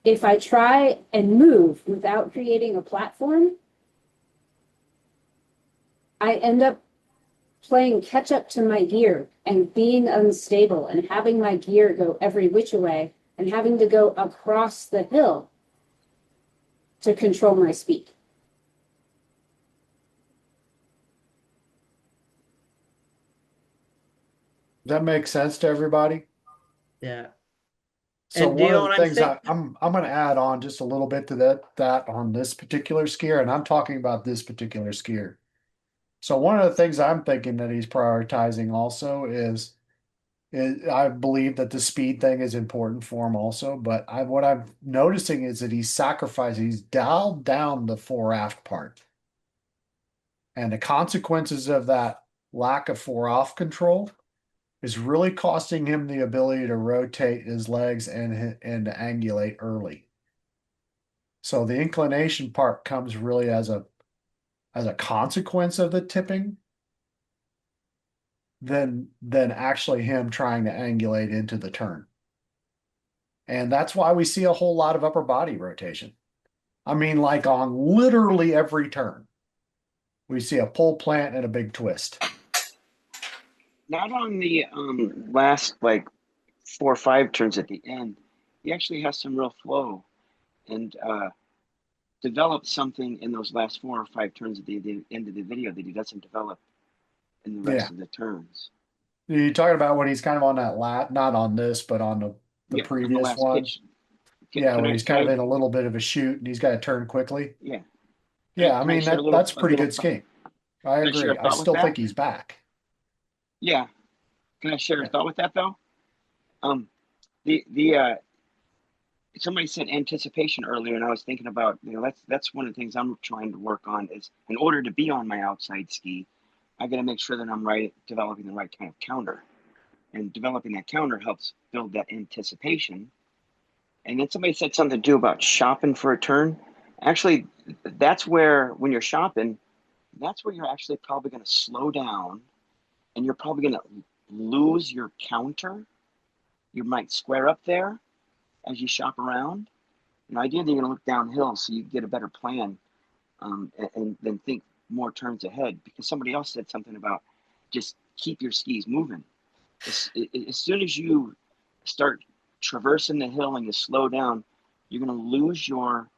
If I try and move without creating a platform, I end up playing catch up to my gear and being unstable and having my gear go every which way and having to go across the hill to control my speed. Does that make sense to everybody? yeah. So And one of Dion, the things I'm going to add on just a little bit to that on this particular skier, and I'm talking about this particular skier. So one of the things I'm thinking that he's prioritizing also is I believe that the speed thing is important for him also, but what I'm noticing is that he's dialed down the fore aft part. And the consequences of that lack of fore off control is really costing him the ability to rotate his legs and to angulate early. So the inclination part comes really as a consequence of the tipping than actually him trying to angulate into the turn. And that's why we see a whole lot of upper body rotation. I mean, like on literally every turn, we see a pole plant and a big twist. Not on the last like 4 or 5 turns at the end. He actually has some real flow and developed something in those last 4 or 5 turns at the end of the video that he doesn't develop in the rest of the turns. You're talking about when he's kind of on that not on this, but on the On the previous last one. pitch. When he's kind of in a little bit of a shoot and he's got to turn quickly. Yeah. Yeah, I mean that's pretty good skiing. I agree. I still think he's back. Yeah. Can I share a thought with that though? Somebody said anticipation earlier, and I was thinking about, that's one of the things I'm trying to work on is in order to be on my outside ski, I got to make sure that I'm developing the right kind of counter, and developing that counter helps build that anticipation. And then somebody said something too about shopping for a turn. Actually, that's where, when you're shopping, that's where you're actually probably going to slow down, and you're probably going to lose your counter. You might square up there as you shop around. And ideally, you're going to look downhill so you get a better plan, and then think more turns ahead. Because somebody else said something about just keep your skis moving. As soon as you start traversing the hill and you slow down, you're going to lose your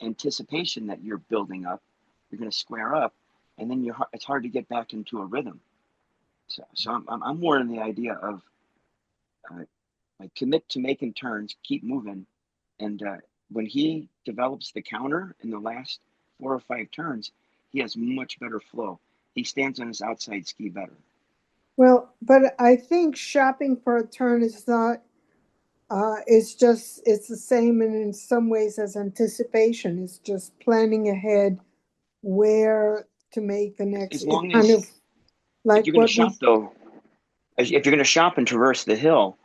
anticipation that you're building up. You're going to square up, and then it's hard to get back into a rhythm. So I'm more in the idea of like commit to making turns, keep moving, and when he develops the counter in the last 4 or 5 turns, he has much better flow. He stands on his outside ski better. Well, but I think shopping for a turn is not, it's the same in some ways as anticipation. It's just planning ahead where to make the next, As long kind as, of like if you're going to what shop though, if you're going to shop and traverse the hill,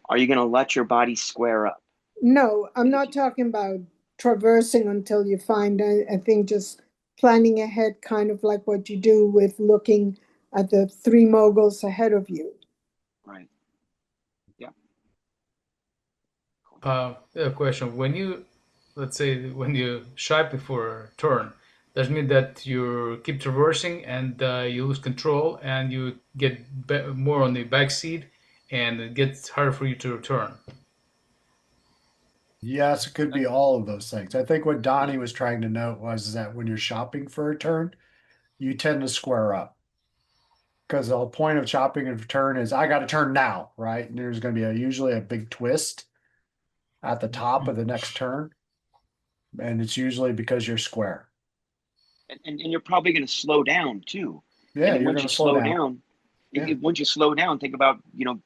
are you going to let your body square up? no, I'm not talking about traversing until you find, I think just planning ahead, kind of like what you do with looking at the 3 moguls ahead of you. Right. Yeah. A question. When you, let's say, when you shop before a turn, does it mean that you keep traversing and you lose control and you get more on the back seat and it gets harder for you to return? Yes, it could be all of those things. I think what Donnie was trying to note was that when you're shopping for a turn, you tend to square up. Because the whole point of shopping a turn is I got to turn now, right? And there's going to be usually a big twist at the top of the next turn. And it's usually because you're square. And you're probably going to slow down too. Yeah, and you're once going you to slow down. Yeah. Once you slow down, think about,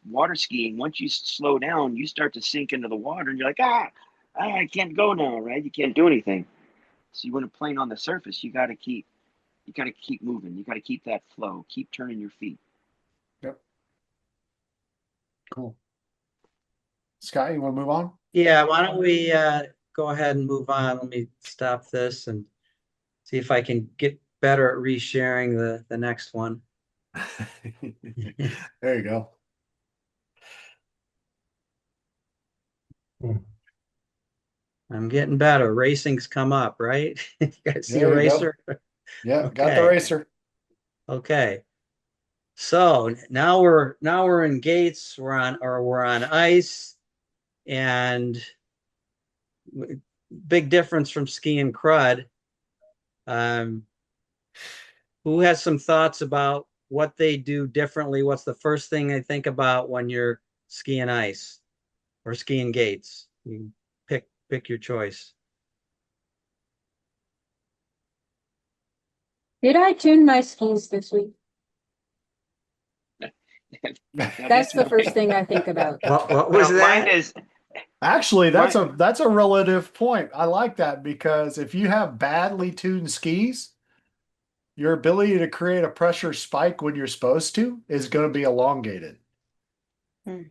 water skiing. Once you slow down, you start to sink into the water and you're like, I can't go now, right? You can't do anything. So you want to plane on the surface, you got to keep moving. You got to keep that flow, keep turning your feet. Yep. Cool. Scott, you want to move on? Yeah, why don't we go ahead and move on? Let me stop this and see if I can get better at resharing the next one. There you go. I'm getting better. Racing's come up, right? You guys see a There you go. racer? Yeah, got the Okay. racer. Okay. So now we're in gates, we're on ice, and big difference from skiing crud. Who has some thoughts about what they do differently? What's the first thing they think about when you're skiing ice or skiing gates? You pick your choice. Did I tune my skis this week? That's the first thing I think about. What was that? Mine is Actually, that's a relative point. I like that because if you have badly tuned skis, your ability to create a pressure spike when you're supposed to is going to be elongated. And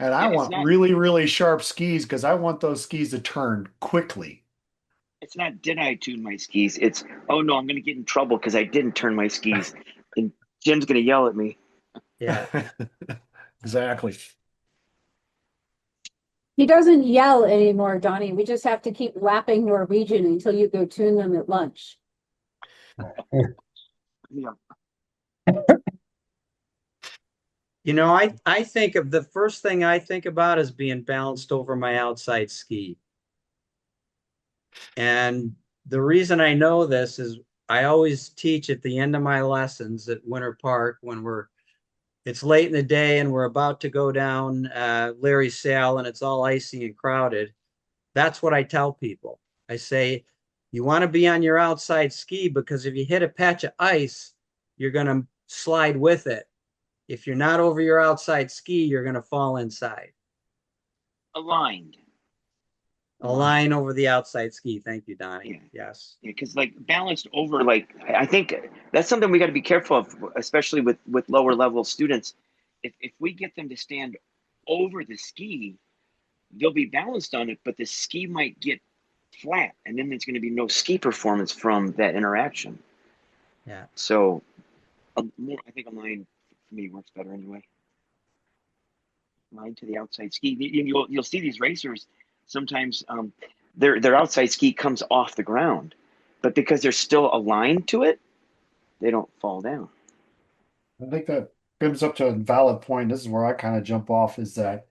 I want really, really sharp skis because I want those skis to turn quickly. It's not did I tune my skis? It's, oh no, I'm going to get in trouble because I didn't turn my skis. And Jim's going to yell at me. Yeah. Exactly. He doesn't yell anymore, Donnie. We just have to keep lapping Norwegian until you go tune them at lunch. Yeah. I think of the first thing I think about is being balanced over my outside ski. And the reason I know this is I always teach at the end of my lessons at Winter Park when it's late in the day and we're about to go down Larry Sail and it's all icy and crowded. That's what I tell people. I say, you want to be on your outside ski because if you hit a patch of ice, you're going to slide with it. If you're not over your outside ski, you're going to fall inside. Aligned. Align over the outside ski. Thank you, Donnie. Yeah. Yes. Because balanced over, I think that's something we got to be careful of, especially with lower level students. If we get them to stand over the ski, they'll be balanced on it, but the ski might get flat, and then there's going to be no ski performance from that interaction. Yeah. So, I think a line for me works better anyway. Line to the outside ski. You'll see these racers sometimes. Their outside ski comes off the ground, but because they're still aligned to it, they don't fall down. I think that comes up to a valid point. This is where I kind of jump off is that,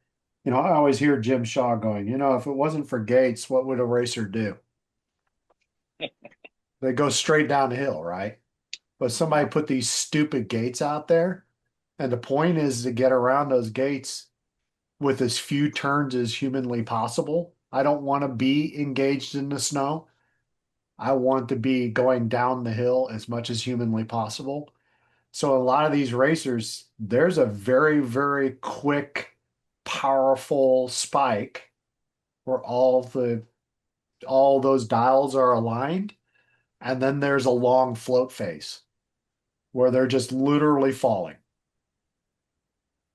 I always hear Jim Shaw going, if it wasn't for gates, what would a racer do? They go straight down the hill, right? But somebody put these stupid gates out there, and the point is to get around those gates with as few turns as humanly possible. I don't want to be engaged in the snow. I want to be going down the hill as much as humanly possible. So a lot of these racers, there's a very, very quick, powerful spike where all those dials are aligned, and then there's a long float phase where they're just literally falling.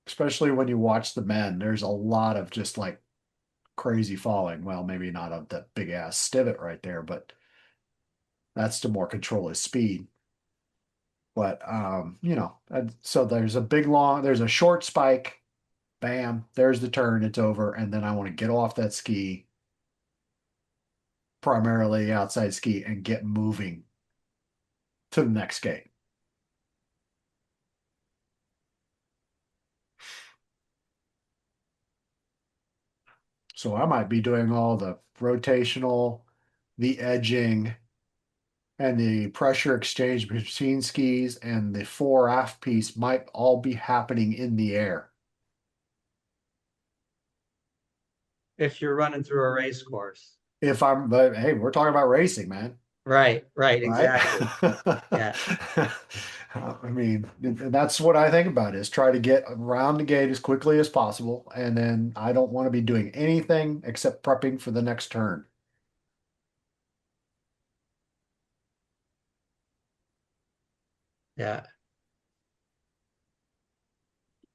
Especially when you watch the men, there's a lot of just like crazy falling. Well, maybe not of that big ass Stivet right there, but that's to more control his speed. But so there's a short spike, bam, there's the turn, it's over, and then I want to get off that ski, primarily outside ski, and get moving to the next gate. So I might be doing all the rotational, the edging, and the pressure exchange between skis, and the fore aft piece might all be happening in the air. If you're running through a race course. But hey, we're talking about racing, man. Right, exactly. Yeah. I mean, that's what I think about is try to get around the gate as quickly as possible. And then I don't want to be doing anything except prepping for the next turn. Yeah.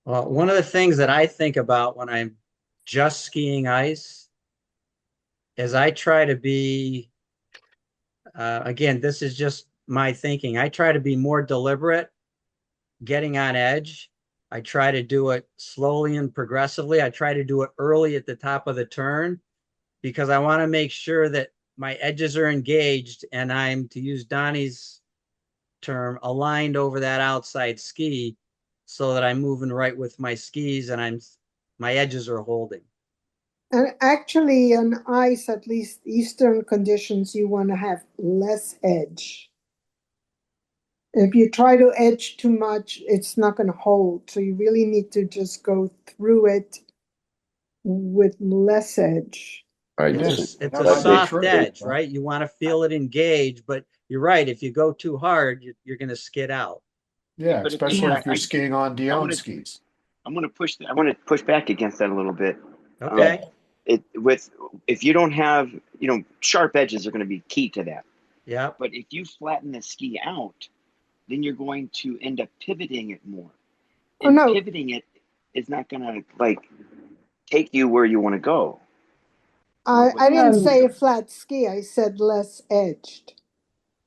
Well, one of the things that I think about when I'm just skiing ice is I try to be, again, this is just my thinking. I try to be more deliberate getting on edge. I try to do it slowly and progressively. I try to do it early at the top of the turn because I want to make sure that my edges are engaged and I'm, to use Donnie's term, aligned over that outside ski so that I'm moving right with my skis and my edges are holding. And actually on ice, at least eastern conditions, you want to have less edge. If you try to edge too much, it's not going to hold. So you really need to just go through it with less edge. Right. It's a soft edge, right? You want to feel it engage, but you're right. If you go too hard, you're going to skid out. Yeah, especially if you're skiing on Dion skis. I want to push back against that a little bit. Okay. If you don't have, sharp edges are going to be key to that. Yeah. But if you flatten the ski out, then you're going to end up pivoting it more. And pivoting it is not going to take you where you want to go. I didn't say a flat ski. I said less edged.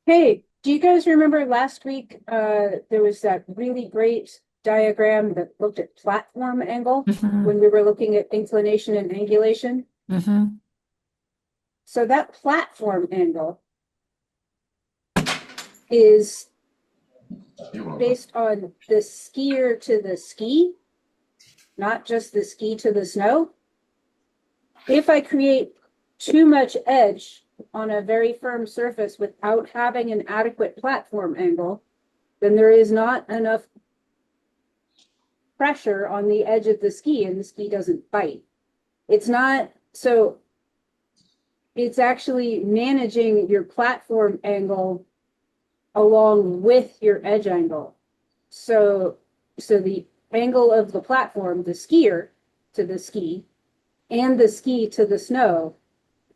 Hey, do you guys remember last week there was that really great diagram that looked at platform angle when we were looking at inclination and angulation? So that platform angle is based on the skier to the ski, not just the ski to the snow. If I create too much edge on a very firm surface without having an adequate platform angle, then there is not enough pressure on the edge of the ski and the ski doesn't bite. It's actually managing your platform angle along with your edge angle. So the angle of the platform, the skier to the ski, and the ski to the snow,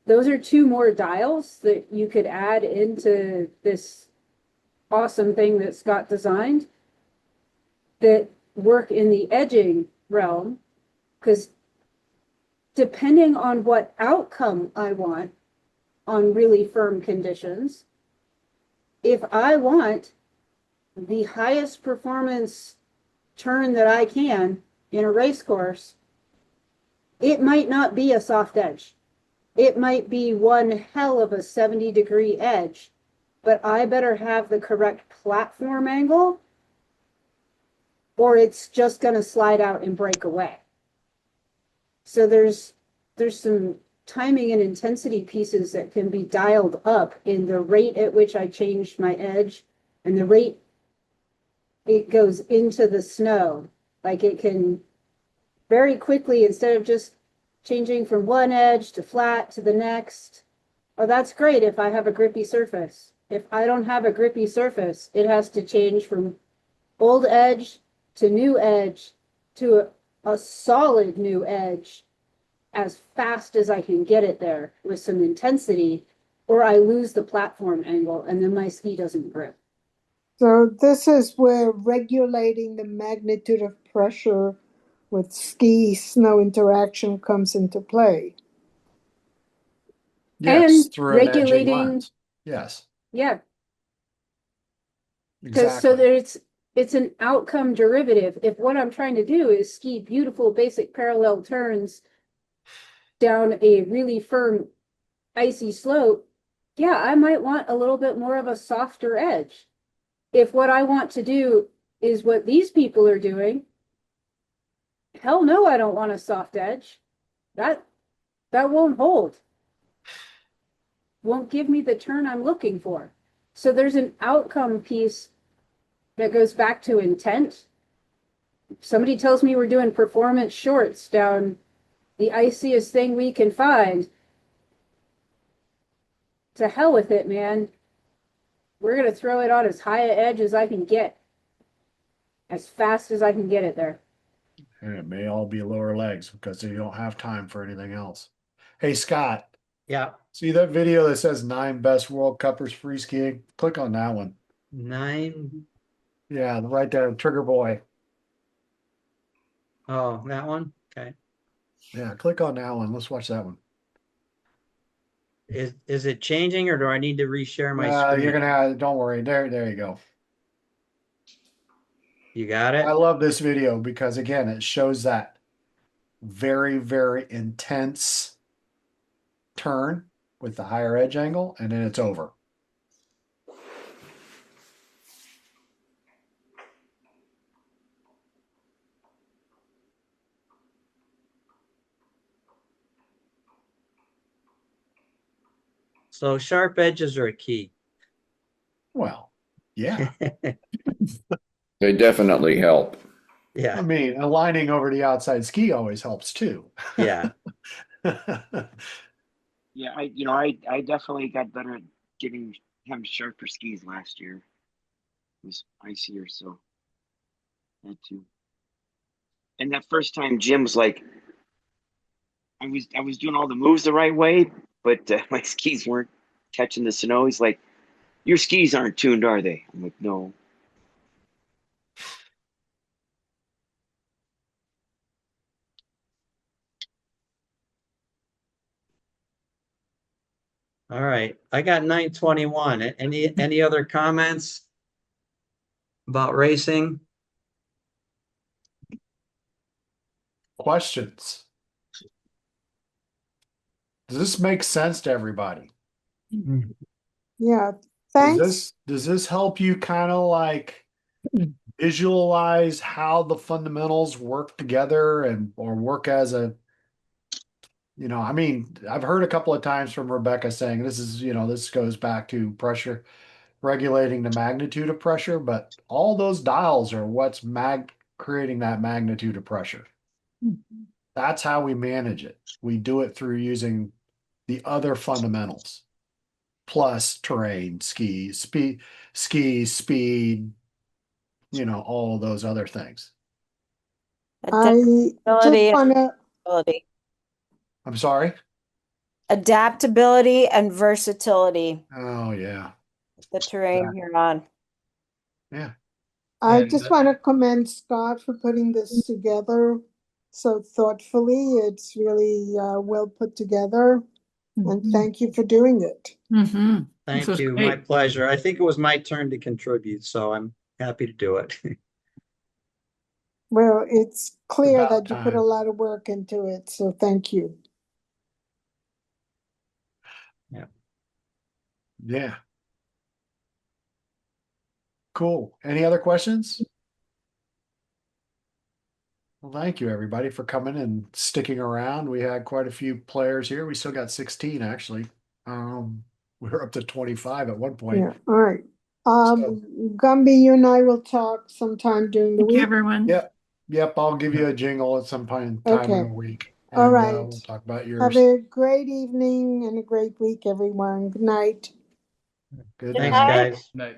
those are two more dials that you could add into this awesome thing that Scott designed that work in the edging realm. Because depending on what outcome I want on really firm conditions, if I want the highest performance turn that I can in a race course, it might not be a soft edge. It might be one hell of a 70-degree edge, but I better have the correct platform angle or it's just going to slide out and break away. So there's some timing and intensity pieces that can be dialed up in the rate at which I change my edge and the rate it goes into the snow. Like it can very quickly, instead of just changing from one edge to flat to the next. Oh, that's great if I have a grippy surface. If I don't have a grippy surface, it has to change from old edge to new edge to a solid new edge as fast as I can get it there with some intensity, or I lose the platform angle and then my ski doesn't grip. So this is where regulating the magnitude of pressure with ski-snow interaction comes into play. Yes, And through an edging regulating, lens. Yes, yeah, because exactly. it's an outcome derivative. If what I'm trying to do is ski beautiful basic parallel turns down a really firm icy slope, yeah, I might want a little bit more of a softer edge. If what I want to do is what these people are doing, hell no, I don't want a soft edge. That won't hold. Won't give me the turn I'm looking for. So there's an outcome piece that goes back to intent. Somebody tells me we're doing performance shorts down the iciest thing we can find. To hell with it, man. We're going to throw it on as high an edge as I can get. As fast as I can get it there. And it may all be lower legs because they don't have time for anything else. Hey, Scott, Yeah. see that video that says 9 best World Cuppers free skiing? Click on that one. 9. Yeah, right there, Trigger Boy. Oh, that one? Okay. Yeah, click on that one. Let's watch that one. Is it changing or do I need to reshare my screen? You're gonna have, don't worry. There you go. You got it? I love this video because again, it shows that very, very intense turn with the higher edge angle, and then it's over. So sharp edges are a key. Well, yeah. They definitely help. Yeah. I mean, aligning over the outside ski always helps too. Yeah. Yeah, I definitely got better at having sharper skis last year. It was icier, so that too. And that first time, Jim was like, I was doing all the moves the right way, but my skis weren't catching the snow. He's like, "Your skis aren't tuned, are they?" I'm like, "No." All right. I got 921. Any other comments about racing? Questions? Does this make sense to everybody? Yeah, thanks. Does this help you kind of like visualize how the fundamentals work together or work as a, I mean, I've heard a couple of times from Rebecca saying this goes back to pressure, regulating the magnitude of pressure, but all those dials are what's creating that magnitude of pressure. That's how we manage it. We do it through using the other fundamentals plus terrain, speed, all of those other things. I just Adaptability want to, and versatility. I'm sorry? Adaptability and versatility. Oh, yeah. The terrain you're on. Yeah. I just want to commend Scott for putting this together. so thoughtfully. It's really well put together. And thank you for doing it. Mm-hmm. Thank was you. great. My pleasure. I think it was my turn to contribute, so I'm happy to do it. Well, it's clear About that you put a time. lot of work into it, so thank you. Yeah. Cool. Any other questions? Well, thank you everybody for coming and sticking around. We had quite a few players here. We still got 16 actually. We were up to 25 at one point. Yeah, all right. Gumby, you and I will talk sometime during the Thank you, week. everyone. Yep. I'll give you a jingle at some point in time in Okay. a week. All And, right. we'll talk about Have yours. a great evening and a great week, everyone. Good night. Good Thanks, night. guys. Night.